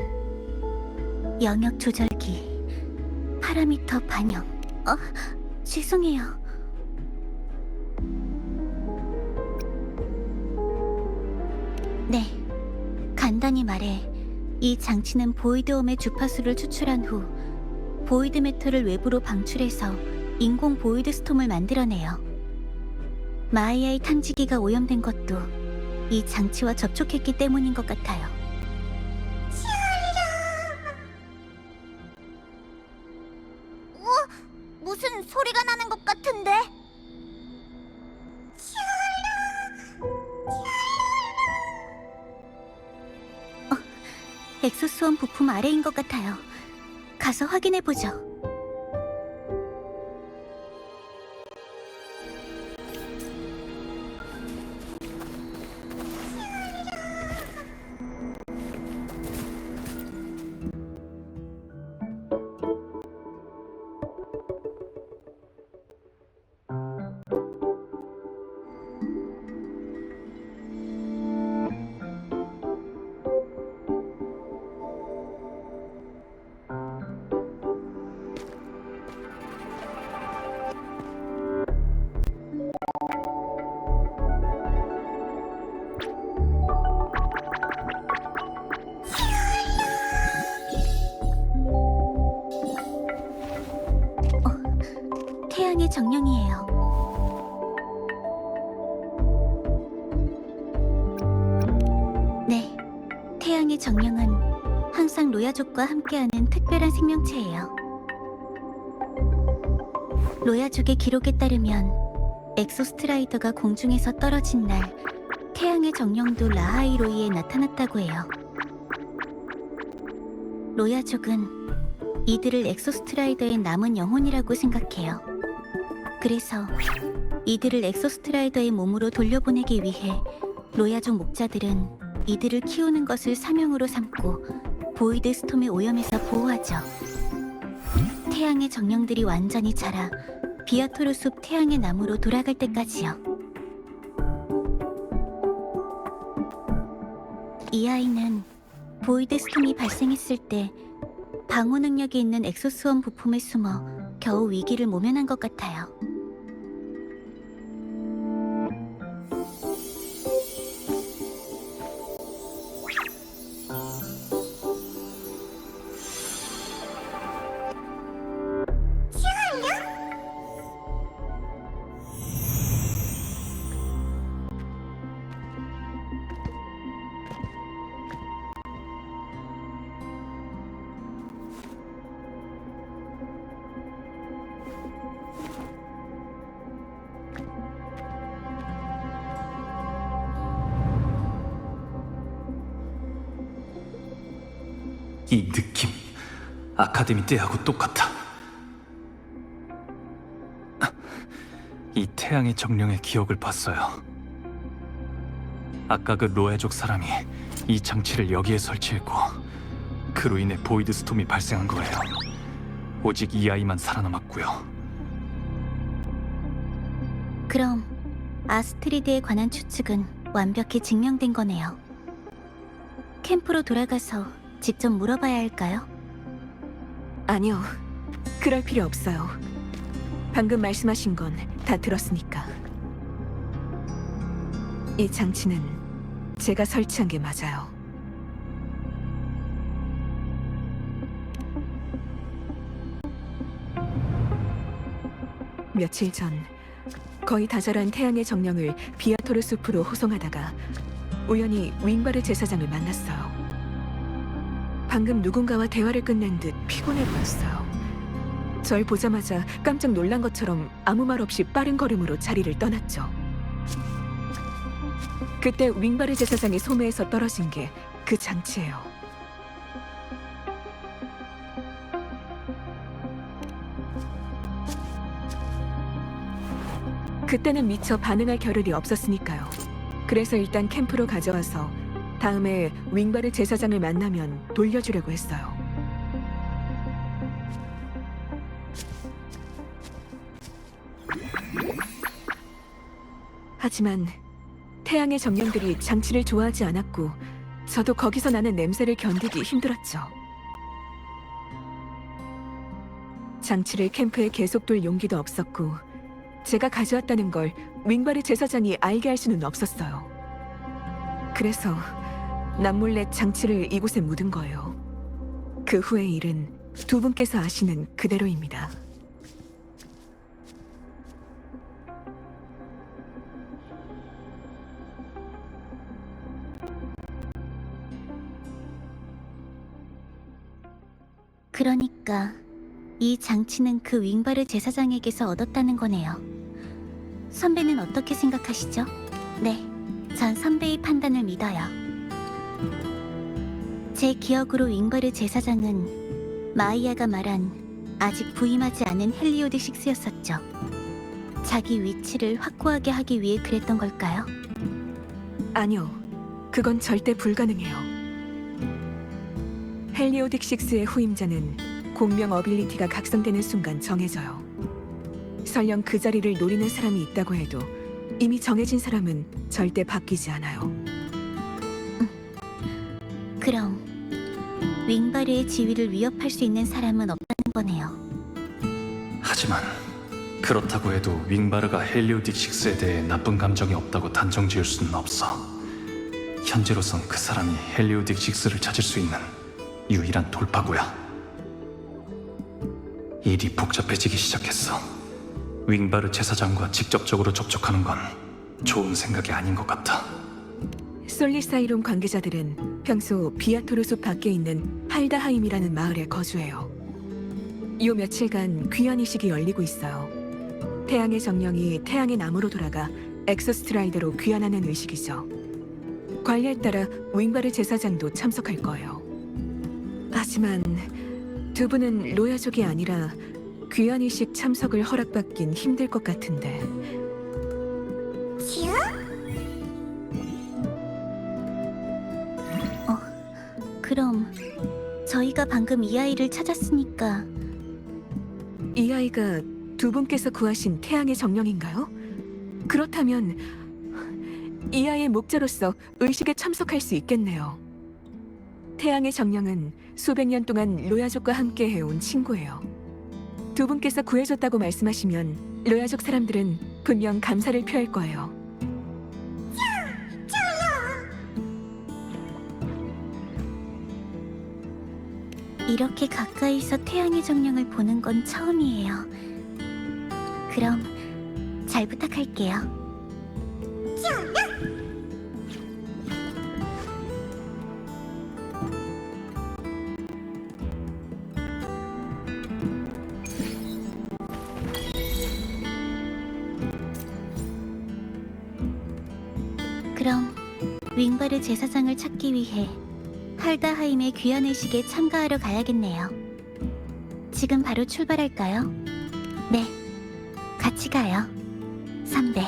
영역 조절기, 파라미터 반영. 죄송해요. 네, 간단히 말해 이 장치는 보이드홈의 주파수를 추출한 후 보이드 매터를 외부로 방출해서 인공 보이드 스톰을 만들어내요. 마이아의 탐지기가 오염된 것도 이 장치와 접촉했기 때문인 것 같아요. 무슨 소리가 나는 것 같은데? 엑소스원 부품 아래인 것 같아요. 가서 확인해보죠. 태양의 정령이에요. 네, 태양의 정령은 항상 로야족과 함께하는 특별한 생명체예요. 로야족의 기록에 따르면 엑소스트라이더가 공중에서 떨어진 날 태양의 정령도 라하이로이에 나타났다고 해요. 로야족은 이들을 엑소스트라이더의 남은 영혼이라고 생각해요. 그래서 이들을 엑소스트라이더의 몸으로 돌려보내기 위해 로야족 목자들은 이들을 키우는 것을 사명으로 삼고 보이드 스톰의 오염에서 보호하죠. 태양의 정령들이 완전히 자라 비아토르 숲 태양의 나무로 돌아갈 때까지요. 이 아이는 보이드 스톰이 발생했을 때 방어 능력이 있는 엑소스원 부품에 숨어 겨우 위기를 모면한 것 같아요. 이 느낌, 아카데미 때하고 똑같아. 이 태양의 정령의 기억을 봤어요. 아까 그 로에족 사람이 이 장치를 여기에 설치했고 그로 인해 보이드 스톰이 발생한 거예요. 오직 이 아이만 살아남았고요. 그럼 아스트리드에 관한 추측은 완벽히 증명된 거네요. 캠프로 돌아가서 직접 물어봐야 할까요? 아니요, 그럴 필요 없어요. 방금 말씀하신 건 다 들었으니까. 이 장치는 제가 설치한 게 맞아요. 며칠 전 거의 다자란 태양의 정령을 비아토르 숲으로 호송하다가 우연히 윙바르 제사장을 만났어요. 방금 누군가와 대화를 끝낸 듯 피곤해 보였어요. 절 보자마자 깜짝 놀란 것처럼 아무 말 없이 빠른 걸음으로 자리를 떠났죠. 그때 윙바르 제사장의 소매에서 떨어진 게 그 장치예요. 그때는 미처 반응할 겨를이 없었으니까요. 그래서 일단 캠프로 가져와서 다음에 윙바르 제사장을 만나면 돌려주려고 했어요. 하지만 태양의 정령들이 장치를 좋아하지 않았고 저도 거기서 나는 냄새를 견디기 힘들었죠. 장치를 캠프에 계속 둘 용기도 없었고 제가 가져왔다는 걸 윙바르 제사장이 알게 할 수는 없었어요. 그래서 남몰래 장치를 이곳에 묻은 거예요. 그 후의 일은 두 분께서 아시는 그대로입니다. 그러니까 이 장치는 그 윙바르 제사장에게서 얻었다는 거네요. 선배는 어떻게 생각하시죠? 네, 전 선배의 판단을 믿어요. 제 기억으로 윙바르 제사장은 마이아가 말한 아직 부임하지 않은 헬리오드 6였었죠. 자기 위치를 확고하게 하기 위해 그랬던 걸까요? 아니요, 그건 절대 불가능해요. 헬리오딕 6의 후임자는 공명 어빌리티가 각성되는 순간 정해져요. 설령 그 자리를 노리는 사람이 있다고 해도 이미 정해진 사람은 절대 바뀌지 않아요. 그럼 윙바르의 지위를 위협할 수 있는 사람은 없다는 거네요. 하지만 그렇다고 해도 윙바르가 헬리오딕 6에 대해 나쁜 감정이 없다고 단정 지을 수는 없어. 현재로선 그 사람이 헬리오딕 6를 찾을 수 있는 유일한 돌파구야. 일이 복잡해지기 시작했어. 윙바르 제사장과 직접적으로 접촉하는 건 좋은 생각이 아닌 것 같아. 솔리사이롬 관계자들은 평소 비아토르 숲 밖에 있는 할다하임이라는 마을에 거주해요. 요 며칠간 귀환 이식이 열리고 있어요. 태양의 정령이 태양의 나무로 돌아가 엑소스트라이더로 귀환하는 의식이죠. 관례에 따라 윙바르 제사장도 참석할 거예요. 하지만 두 분은 로야족이 아니라 귀환 이식 참석을 허락받긴 힘들 것 같은데. 그럼 저희가 방금 이 아이를 찾았으니까 이 아이가 두 분께서 구하신 태양의 정령인가요? 그렇다면 이 아이의 목자로서 의식에 참석할 수 있겠네요. 태양의 정령은 수백 년 동안 로야족과 함께 해온 친구예요. 두 분께서 구해줬다고 말씀하시면 로야족 사람들은 분명 감사를 표할 거예요. 이렇게 가까이서 태양의 정령을 보는 건 처음이에요. 그럼 잘 부탁할게요. 그럼 윙바르 제사장을 찾기 위해 할다하임의 귀환의식에 참가하러 가야겠네요. 지금 바로 출발할까요? 네, 같이 가요. 3대.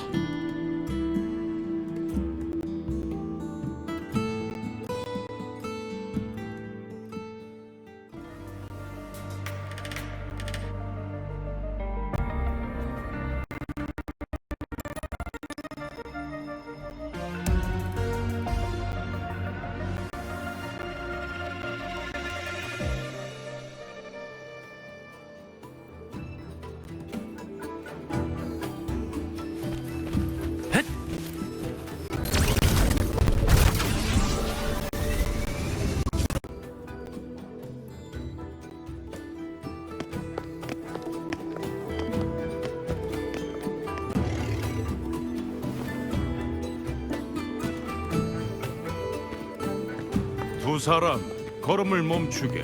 두 사람 걸음을 멈추게.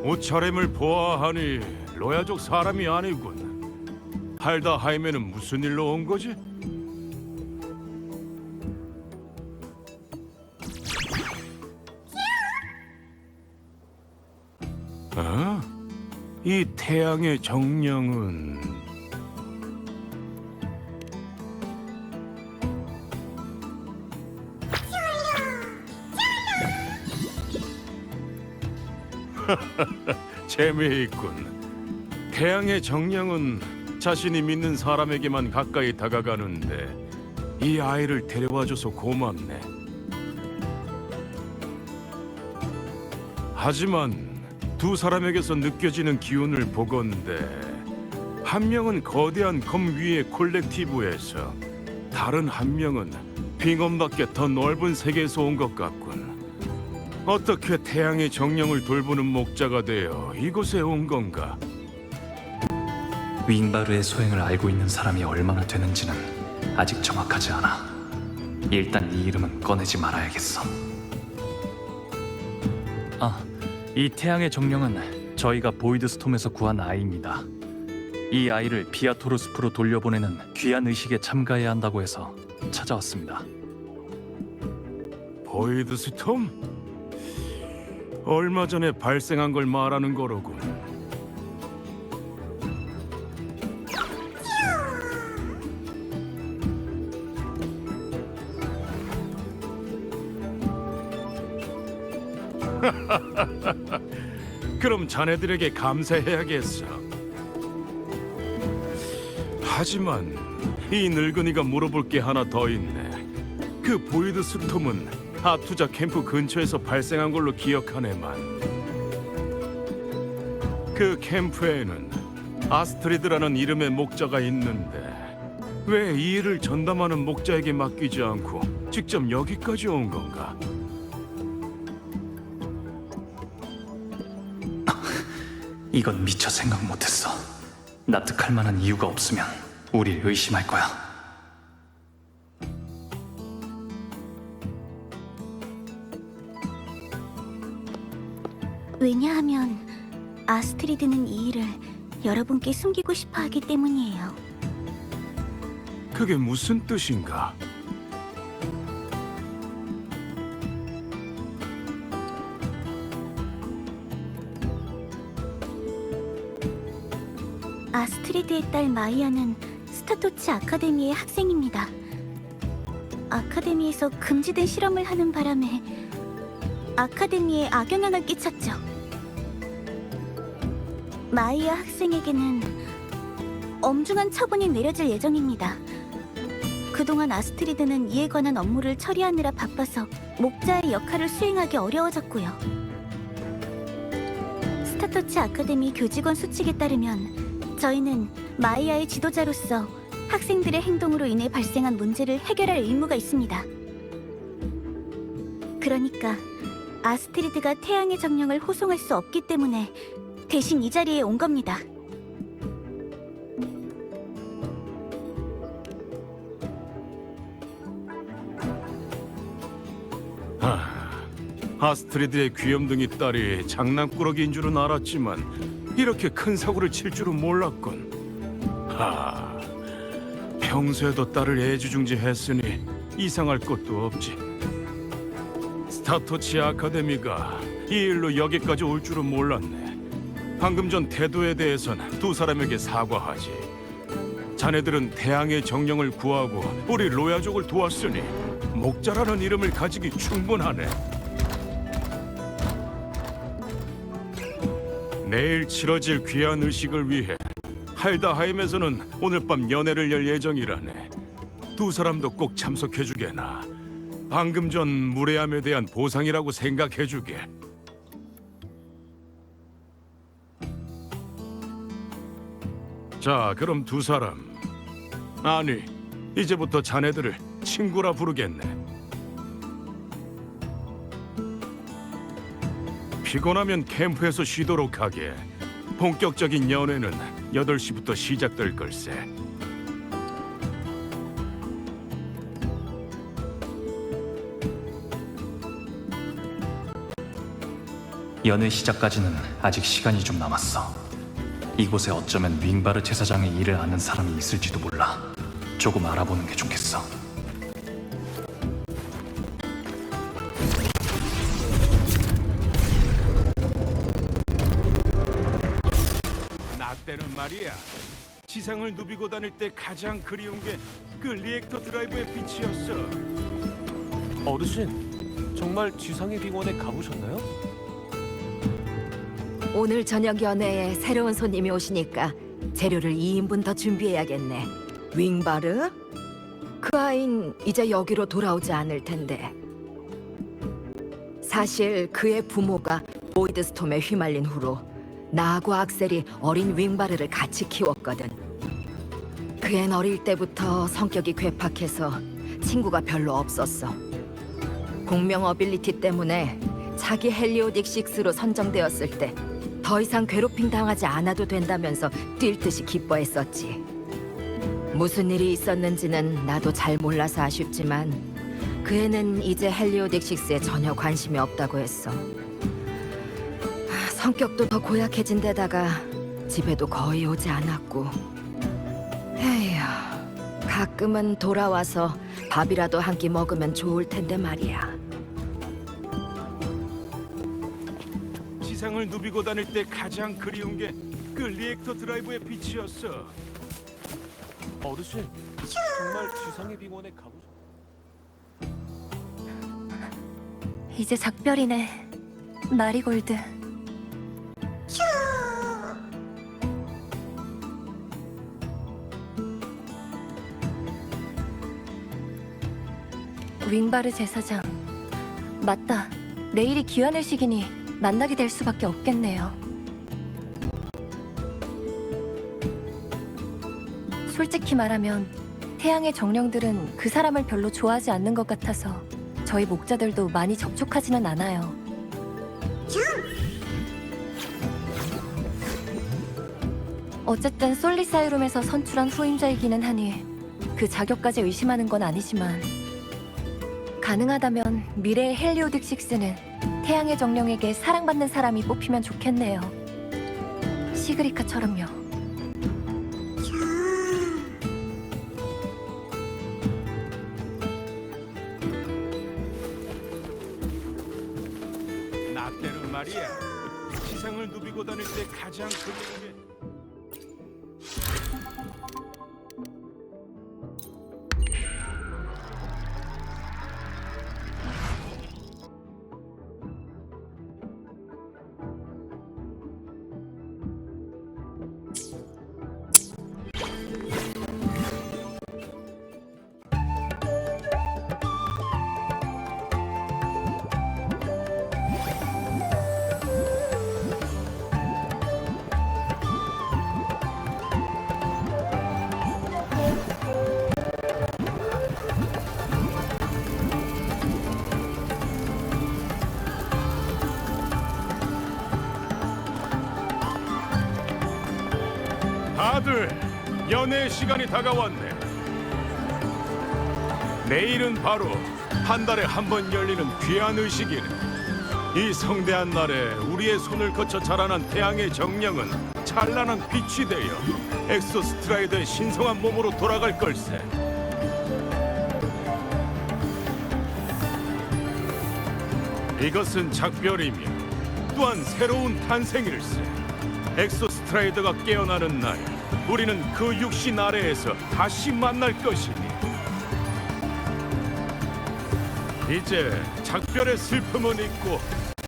옷차림을 보아하니 로야족 사람이 아니군. 할다하임에는 무슨 일로 온 거지? 어? 이 태양의 정령은 재미있군. 태양의 정령은 자신이 믿는 사람에게만 가까이 다가가는데 이 아이를 데려와줘서 고맙네. 하지만 두 사람에게서 느껴지는 기운을 보건대 한 명은 거대한 검 위의 콜렉티브에서 다른 한 명은 빙엄밖에 더 넓은 세계에서 온 것 같군. 어떻게 태양의 정령을 돌보는 목자가 되어 이곳에 온 건가? 윙바르의 소행을 알고 있는 사람이 얼마나 되는지는 아직 정확하지 않아. 일단 이 이름은 꺼내지 말아야겠어. 이 태양의 정령은 저희가 보이드 스톰에서 구한 아이입니다. 이 아이를 비아토르스프로 돌려보내는 귀한 의식에 참가해야 한다고 해서 찾아왔습니다. 보이드 스톰? 얼마 전에 발생한 걸 말하는 거로군. 그럼 자네들에게 감사해야겠어. 하지만 이 늙은이가 물어볼 게 하나 더 있네. 그 보이드 스톰은 아투자 캠프 근처에서 발생한 걸로 기억하네만. 그 캠프에는 아스트리드라는 이름의 목자가 있는데 왜 이 일을 전담하는 목자에게 맡기지 않고 직접 여기까지 온 건가? 이건 미처 생각 못했어. 납득할 만한 이유가 없으면 우릴 의심할 거야. 왜냐하면 아스트리드는 이 일을 여러분께 숨기고 싶어 하기 때문이에요. 그게 무슨 뜻인가? 아스트리드의 딸 마이아는 스타토치 아카데미의 학생입니다. 아카데미에서 금지된 실험을 하는 바람에 아카데미에 악영향을 끼쳤죠. 마이아 학생에게는 엄중한 처분이 내려질 예정입니다. 그동안 아스트리드는 이에 관한 업무를 처리하느라 바빠서 목자의 역할을 수행하기 어려워졌고요. 스타토치 아카데미 교직원 수칙에 따르면 저희는 마이아의 지도자로서 학생들의 행동으로 인해 발생한 문제를 해결할 의무가 있습니다. 그러니까 아스트리드가 태양의 정령을 호송할 수 없기 때문에 대신 이 자리에 온 겁니다. 아스트리드의 귀염둥이 딸이 장난꾸러기인 줄은 알았지만 이렇게 큰 사고를 칠 줄은 몰랐군. 평소에도 딸을 애지중지했으니 이상할 것도 없지. 스타토치 아카데미가 이 일로 여기까지 올 줄은 몰랐네. 방금 전 태도에 대해선 두 사람에게 사과하지. 자네들은 태양의 정령을 구하고 우리 로야족을 도왔으니 목자라는 이름을 가지기 충분하네. 내일 치러질 귀한 의식을 위해 할다하임에서는 오늘 밤 연회를 열 예정이라네. 두 사람도 꼭 참석해주게나. 방금 전 무례함에 대한 보상이라고 생각해주게. 자, 그럼 두 사람, 아니, 이제부터 자네들을 친구라 부르겠네. 피곤하면 캠프에서 쉬도록 하게. 본격적인 연회는 8시부터 시작될 걸세. 연회 시작까지는 아직 시간이 좀 남았어. 이곳에 어쩌면 윙바르 제사장의 일을 아는 사람이 있을지도 몰라. 조금 알아보는 게 좋겠어. 나 때는 말이야, 지상을 누비고 다닐 때 가장 그리운 게 그 리액터 드라이브의 빛이었어. 어르신, 정말 지상의 빙원에 가보셨나요? 오늘 저녁 연회에 새로운 손님이 오시니까 재료를 2인분 더 준비해야겠네. 윙바르? 그 아인 이제 여기로 돌아오지 않을 텐데. 사실 그의 부모가 보이드 스톰에 휘말린 후로 나하고 악셀이 어린 윙바르를 같이 키웠거든. 그앤 어릴 때부터 성격이 괴팍해서 친구가 별로 없었어. 공명 어빌리티 때문에 자기 헬리오딕 6로 선정되었을 때 더 이상 괴롭힘 당하지 않아도 된다면서 뛸 듯이 기뻐했었지. 무슨 일이 있었는지는 나도 잘 몰라서 아쉽지만 그 애는 이제 헬리오딕 6에 전혀 관심이 없다고 했어. 성격도 더 고약해진 데다가 집에도 거의 오지 않았고. 에휴, 가끔은 돌아와서 밥이라도 한 끼 먹으면 좋을 텐데 말이야. 지상을 누비고 다닐 때 가장 그리운 게 그 리액터 드라이브의 빛이었어. 어르신, 정말 지상의 빙원에 가보셨나요? 이제 작별이네. 마리골드. 윙바르 제사장. 맞다. 내일이 귀환의식이니 만나게 될 수밖에 없겠네요. 솔직히 말하면 태양의 정령들은 그 사람을 별로 좋아하지 않는 것 같아서 저희 목자들도 많이 접촉하지는 않아요. 어쨌든 솔리사이룸에서 선출한 후임자이기는 하니 그 자격까지 의심하는 건 아니지만 가능하다면 미래의 헬리오딕 6는 태양의 정령에게 사랑받는 사람이 뽑히면 좋겠네요. 시그리카처럼요. 나 때는 말이야, 지상을 누비고 다닐 때 가장 그리운 게 다들 연애 시간이 다가왔네. 내일은 바로 한 달에 한 번 열리는 귀한 의식이네. 이 성대한 날에 우리의 손을 거쳐 자라난 태양의 정령은 찬란한 빛이 되어 엑소스트라이더의 신성한 몸으로 돌아갈 걸세. 이것은 작별이며 또한 새로운 탄생일세. 엑소스트라이더가 깨어나는 날, 우리는 그 육신 아래에서 다시 만날 것이니 이제 작별의 슬픔은 잊고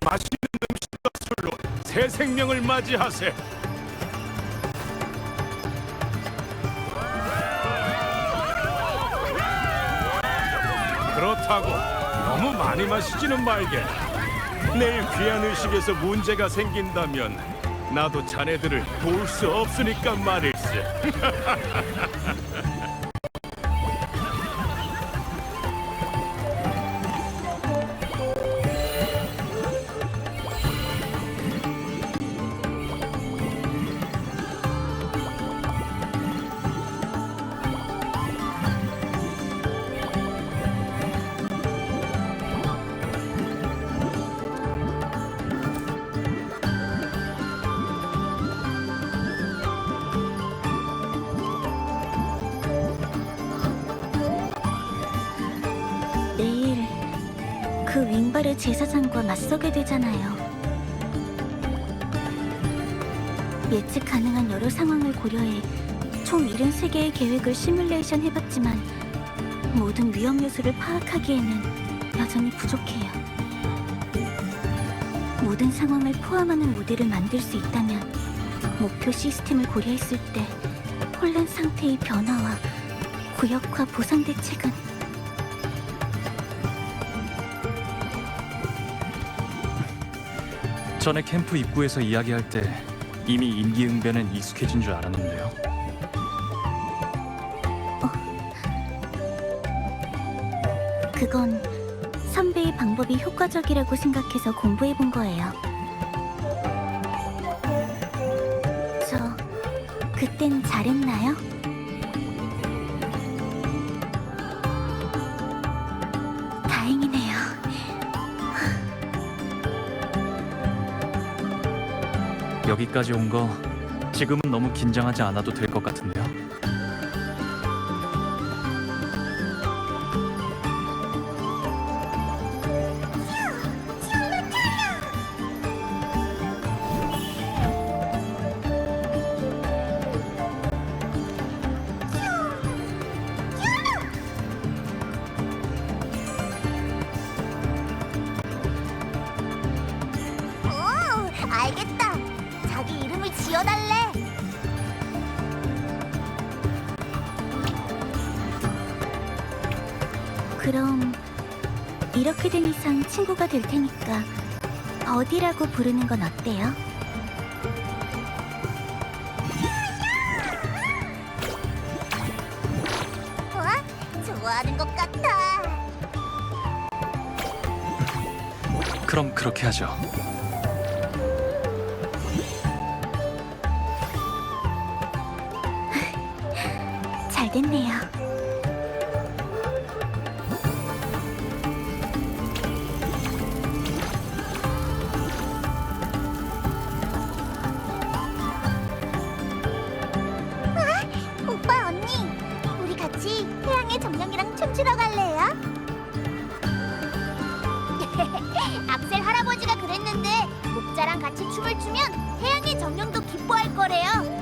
맛있는 음식과 술로 새 생명을 맞이하세. 그렇다고 너무 많이 마시지는 말게. 내일 귀한 의식에서 문제가 생긴다면 나도 자네들을 도울 수 없으니까 말일세. 내일 그 윙바르 제사장과 맞서게 되잖아요. 예측 가능한 여러 상황을 고려해 총 73개의 계획을 시뮬레이션 해봤지만 모든 위험 요소를 파악하기에는 여전히 부족해요. 모든 상황을 포함하는 모델을 만들 수 있다면 목표 시스템을 고려했을 때 혼란 상태의 변화와 구역화 보상 대책은 전에 캠프 입구에서 이야기할 때 이미 임기응변엔 익숙해진 줄 알았는데요. 그건 선배의 방법이 효과적이라고 생각해서 공부해본 거예요. 저 그땐 잘했나요? 다행이네요. 여기까지 온 거 지금은 너무 긴장하지 않아도 될 것 같은데요. 알겠다. 자기 이름을 지어달래. 그럼 이렇게 된 이상 친구가 될 테니까 버디라고 부르는 건 어때요? 좋아하는 것 같아. 그럼 그렇게 하죠. 잘 됐네요. 오빠 언니, 우리 같이 태양의 정령이랑 춤추러 갈래요? 악셀 할아버지가 그랬는데 목자랑 같이 춤을 추면 태양의 정령도 기뻐할 거래요.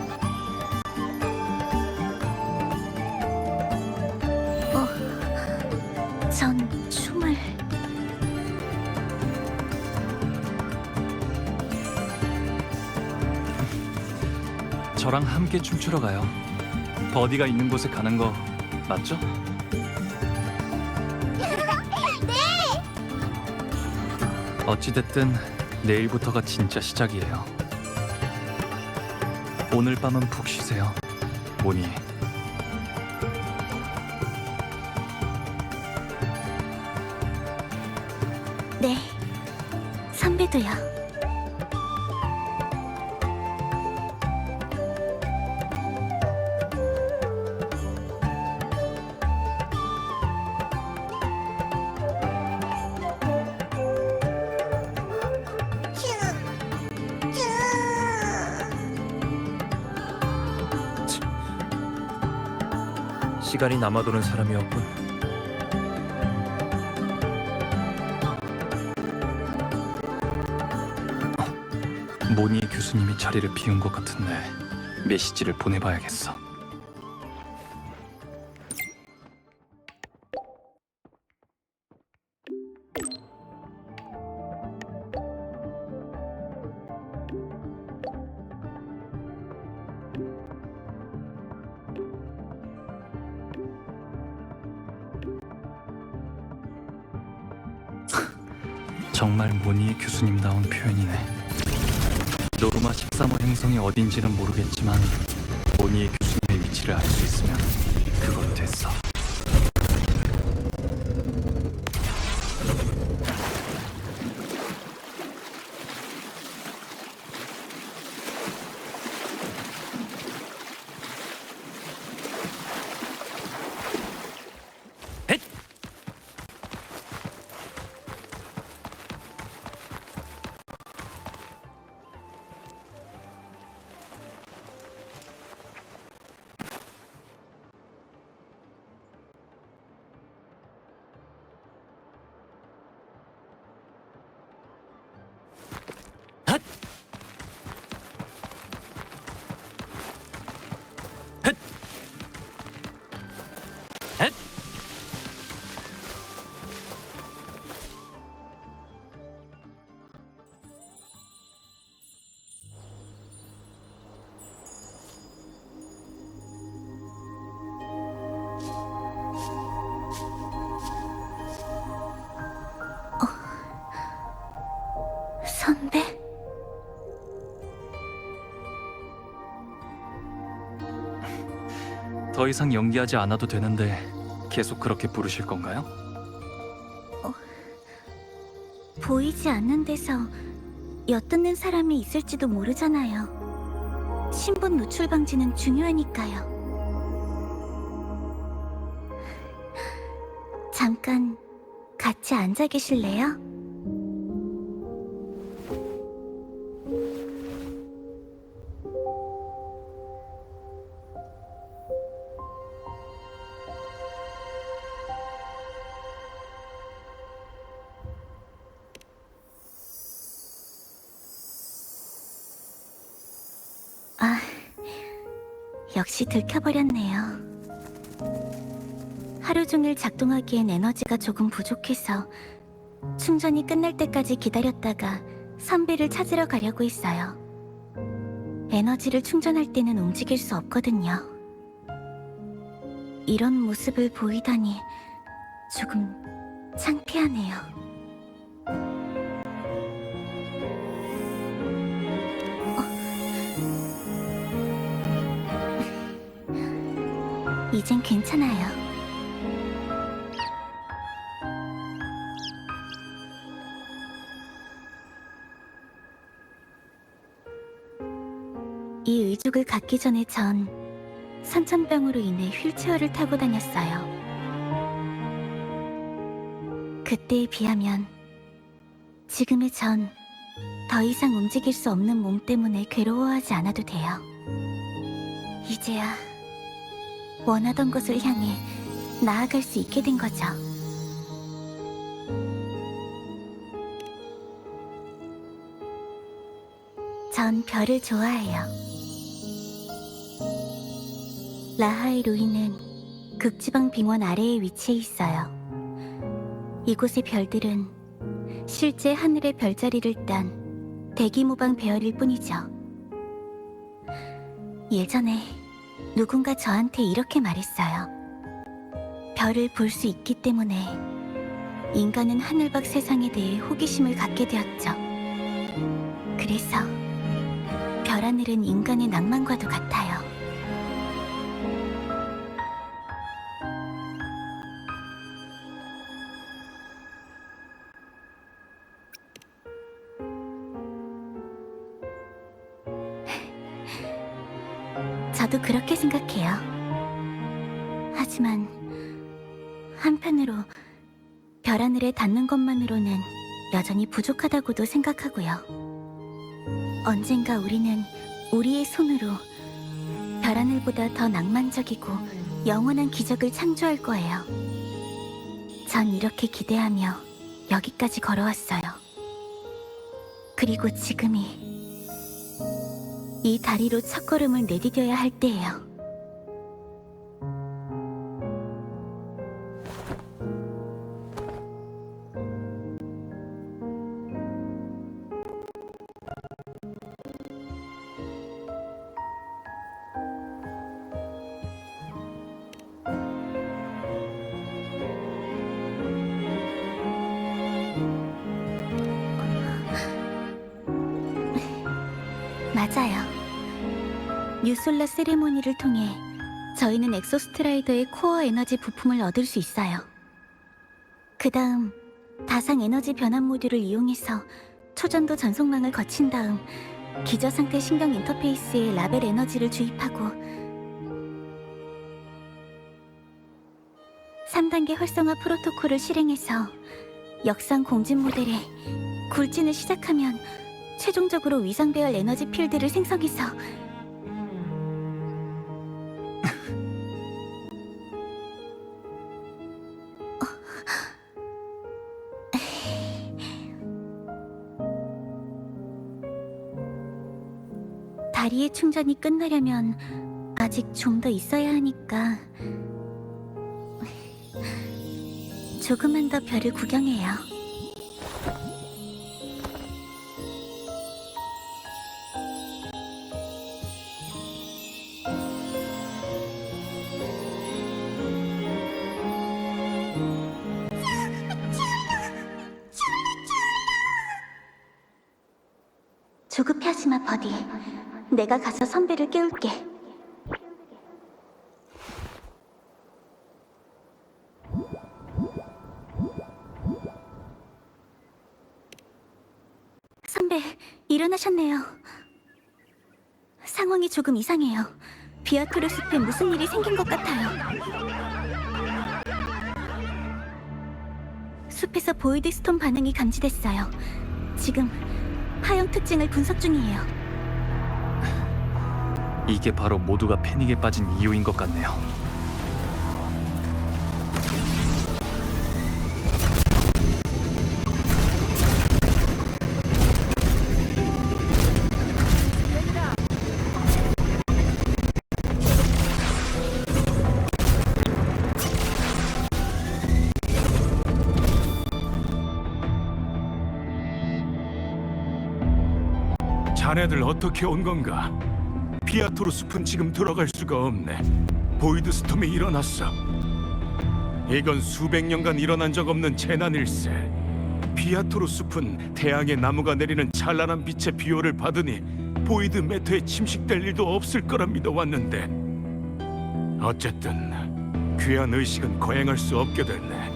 전 춤을... 저랑 함께 춤추러 가요. 버디가 있는 곳에 가는 거 맞죠? 어찌됐든 내일부터가 진짜 시작이에요. 오늘 밤은 푹 쉬세요, 모니. 네, 선배도요. 시간이 남아도는 사람이었군. 모니 교수님이 자리를 비운 것 같은데 메시지를 보내봐야겠어. 정말 모니 교수님다운 표현이네. 노르마 13호 행성이 어딘지는 모르겠지만 모니 교수님의 위치를 알 수 있으면 그건 됐어. 선배? 더 이상 연기하지 않아도 되는데 계속 그렇게 부르실 건가요? 보이지 않는 데서 엿듣는 사람이 있을지도 모르잖아요. 신분 노출 방지는 중요하니까요. 잠깐 같이 앉아 계실래요? 아, 역시 들켜버렸네요. 하루 종일 작동하기엔 에너지가 조금 부족해서 충전이 끝날 때까지 기다렸다가 선배를 찾으러 가려고 했어요. 에너지를 충전할 때는 움직일 수 없거든요. 이런 모습을 보이다니 조금 창피하네요. 이젠 괜찮아요. 이 의족을 갖기 전에 전 선천병으로 인해 휠체어를 타고 다녔어요. 그때에 비하면 지금의 전 더 이상 움직일 수 없는 몸 때문에 괴로워하지 않아도 돼요. 이제야 원하던 곳을 향해 나아갈 수 있게 된 거죠. 전 별을 좋아해요. 라하이 루이는 극지방 빙원 아래에 위치해 있어요. 이곳의 별들은 실제 하늘의 별자리를 딴 대기무방 배열일 뿐이죠. 예전에 누군가 저한테 이렇게 말했어요. 별을 볼 수 있기 때문에 인간은 하늘 밖 세상에 대해 호기심을 갖게 되었죠. 그래서 별하늘은 인간의 낭만과도 같아요. 저도 그렇게 생각해요. 하지만 한편으로 별하늘에 닿는 것만으로는 여전히 부족하다고도 생각하고요. 언젠가 우리는 우리의 손으로 별하늘보다 더 낭만적이고 영원한 기적을 창조할 거예요. 전 이렇게 기대하며 여기까지 걸어왔어요. 그리고 지금이 이 다리로 첫걸음을 내디뎌야 할 때예요. 맞아요. 뉴솔라 세레모니를 통해 저희는 엑소스트라이더의 코어 에너지 부품을 얻을 수 있어요. 그 다음 다상 에너지 변환 모듈을 이용해서 초전도 전송망을 거친 다음 기저 상태 신경 인터페이스에 라벨 에너지를 주입하고 3단계 활성화 프로토콜을 실행해서 역상 공진 모델에 굴진을 시작하면 최종적으로 위상 배열 에너지 필드를 생성해서 다리의 충전이 끝나려면 아직 좀 더 있어야 하니까 조금만 더 별을 구경해요. 조급해하지 마, 버디. 내가 가서 선배를 깨울게. 선배, 일어나셨네요. 상황이 조금 이상해요. 비아토르 숲에 무슨 일이 생긴 것 같아요. 숲에서 보이드 스톰 반응이 감지됐어요. 지금 파형 특징을 분석 중이에요. 이게 바로 모두가 패닉에 빠진 이유인 것 같네요. 자네들 어떻게 온 건가? 비아토르 숲은 지금 들어갈 수가 없네. 보이드 스톰이 일어났어. 이건 수백 년간 일어난 적 없는 재난일세. 비아토르 숲은 태양의 나무가 내리는 찬란한 빛의 비호를 받으니 보이드 매터에 침식될 일도 없을 거라 믿어왔는데 어쨌든 귀한 의식은 거행할 수 없게 됐네.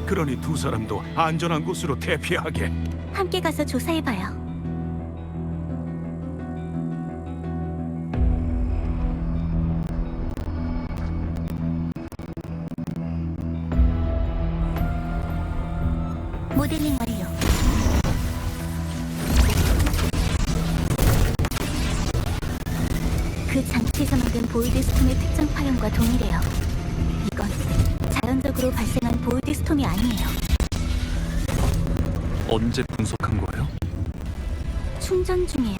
그러니 두 사람도 안전한 곳으로 대피하게. 함께 가서 조사해봐요. 모델링 완료. 그 장치에서 만든 보이드 스톰의 특정 파형과 동일해요. 이건 자연적으로 발생한 보이드 스톰이 아니에요. 언제 분석한 거예요? 충전 중이에요.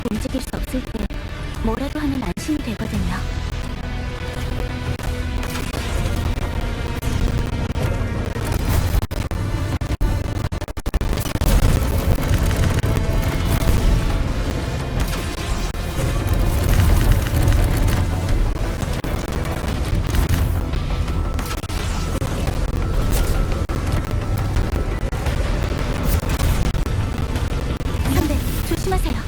움직일 수 없을 때 뭐라도 하면 안심이 되거든요. 조심하세요.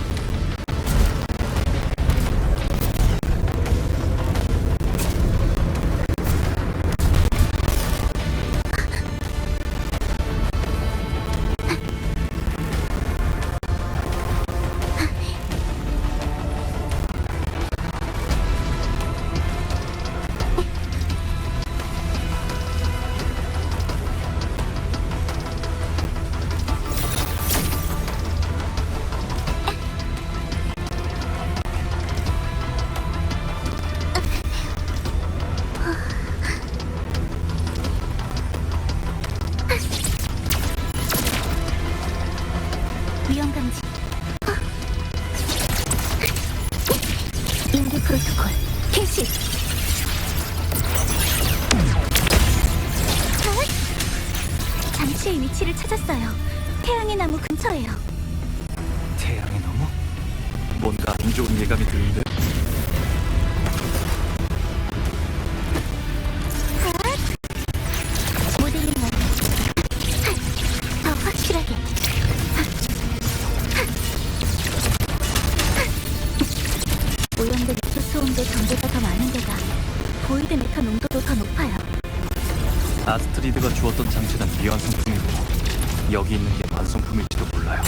프로토콜 개시. 장치의 위치를 찾았어요. 태양의 나무 근처예요. 태양의 나무? 뭔가 안 좋은 예감이 드는데. 모델링 완료. 더 확실하게. 오염된 엑소소음대 전개가 더 많은 데다 보이드 메타 농도도 더 높아요. 아스트리드가 주었던 장치는 미완성품이고 여기 있는 게 완성품일지도 몰라요.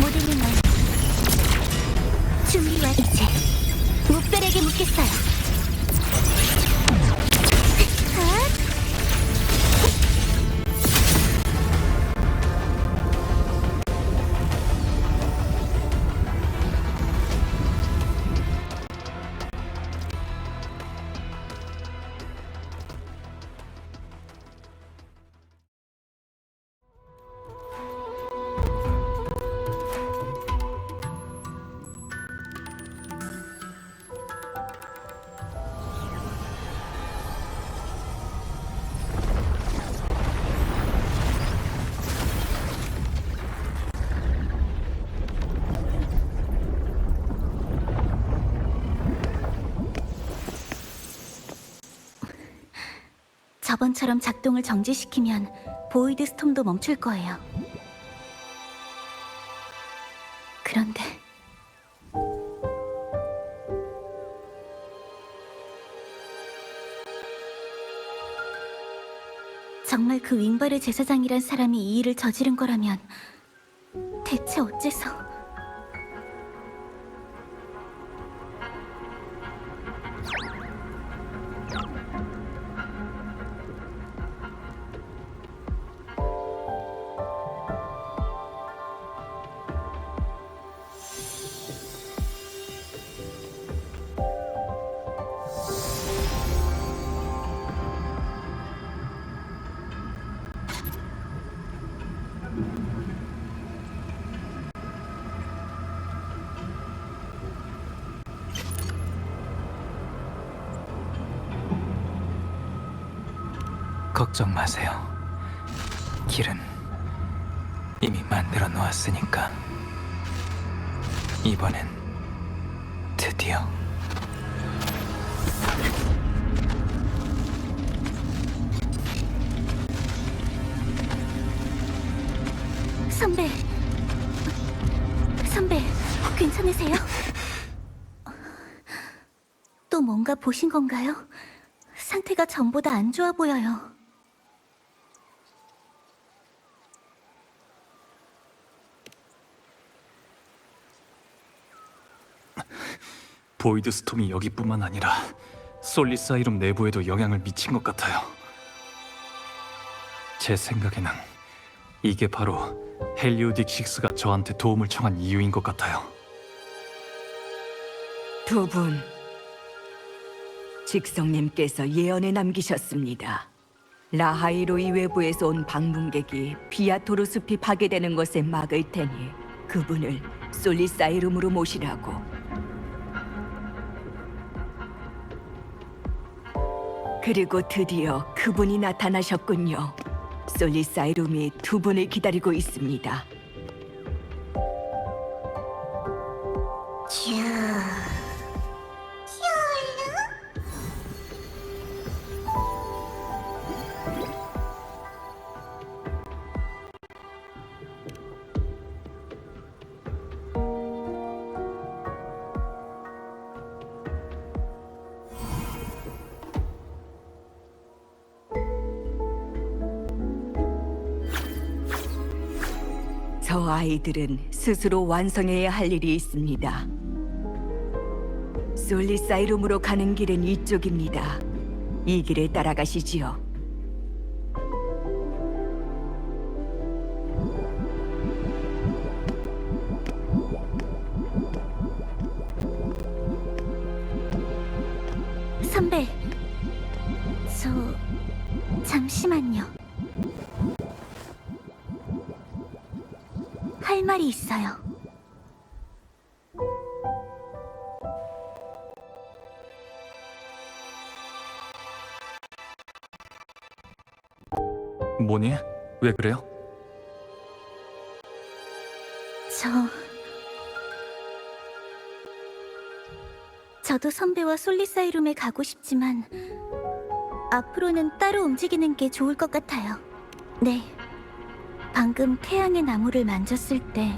모델링 완료. 준비 완료. 이제 무별에게 묻겠어요. 저번처럼 작동을 정지시키면 보이드 스톰도 멈출 거예요. 그런데 정말 그 윙바르 제사장이란 사람이 이 일을 저지른 거라면 대체 어째서... 걱정 마세요. 길은 이미 만들어 놓았으니까. 이번엔 드디어 선배, 괜찮으세요? 또 뭔가 보신 건가요? 상태가 전보다 안 좋아 보여요. 보이드 스톰이 여기뿐만 아니라 솔리사이룸 내부에도 영향을 미친 것 같아요. 제 생각에는 이게 바로 헬리오딕6가 저한테 도움을 청한 이유인 것 같아요. 두 분, 직성님께서 예언에 남기셨습니다. 라하이로이 외부에서 온 방문객이 비아토르 숲이 파괴되는 것에 막을 테니 그분을 솔리사이룸으로 모시라고. 그리고 드디어 그분이 나타나셨군요. 솔리사이룸이 두 분을 기다리고 있습니다. 저 아이들은 스스로 완성해야 할 일이 있습니다. 솔리사이룸으로 가는 길은 이쪽입니다. 이 길을 따라가시지요. 선배, 잠시만요. 말이 있어요. 뭐니? 왜 그래요? 저도 선배와 솔리사이룸에 가고 싶지만 앞으로는 따로 움직이는 게 좋을 것 같아요. 네. 방금 태양의 나무를 만졌을 때,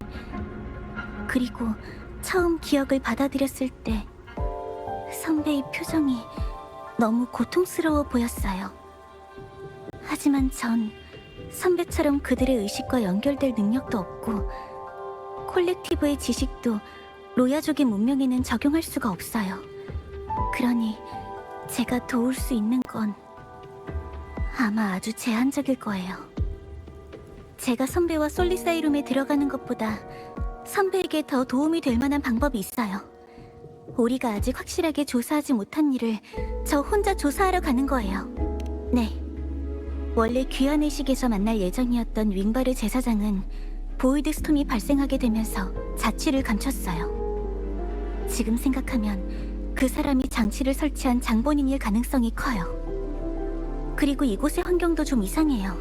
그리고 처음 기억을 받아들였을 때 선배의 표정이 너무 고통스러워 보였어요. 하지만 전 선배처럼 그들의 의식과 연결될 능력도 없고 콜렉티브의 지식도 로야족의 문명에는 적용할 수가 없어요. 그러니 제가 도울 수 있는 건 아마 아주 제한적일 거예요. 제가 선배와 솔리사이룸에 들어가는 것보다 선배에게 더 도움이 될 만한 방법이 있어요. 우리가 아직 확실하게 조사하지 못한 일을 저 혼자 조사하러 가는 거예요. 네. 원래 귀환의식에서 만날 예정이었던 윙바르 제사장은 보이드 스톰이 발생하게 되면서 자취를 감췄어요. 지금 생각하면 그 사람이 장치를 설치한 장본인일 가능성이 커요. 그리고 이곳의 환경도 좀 이상해요.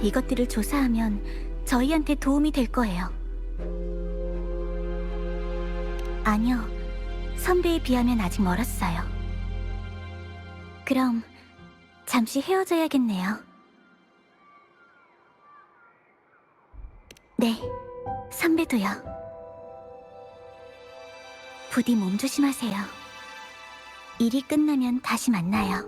이것들을 조사하면 저희한테 도움이 될 거예요. 아니요. 선배에 비하면 아직 멀었어요. 그럼 잠시 헤어져야겠네요. 네, 선배도요. 부디 몸 조심하세요. 일이 끝나면 다시 만나요.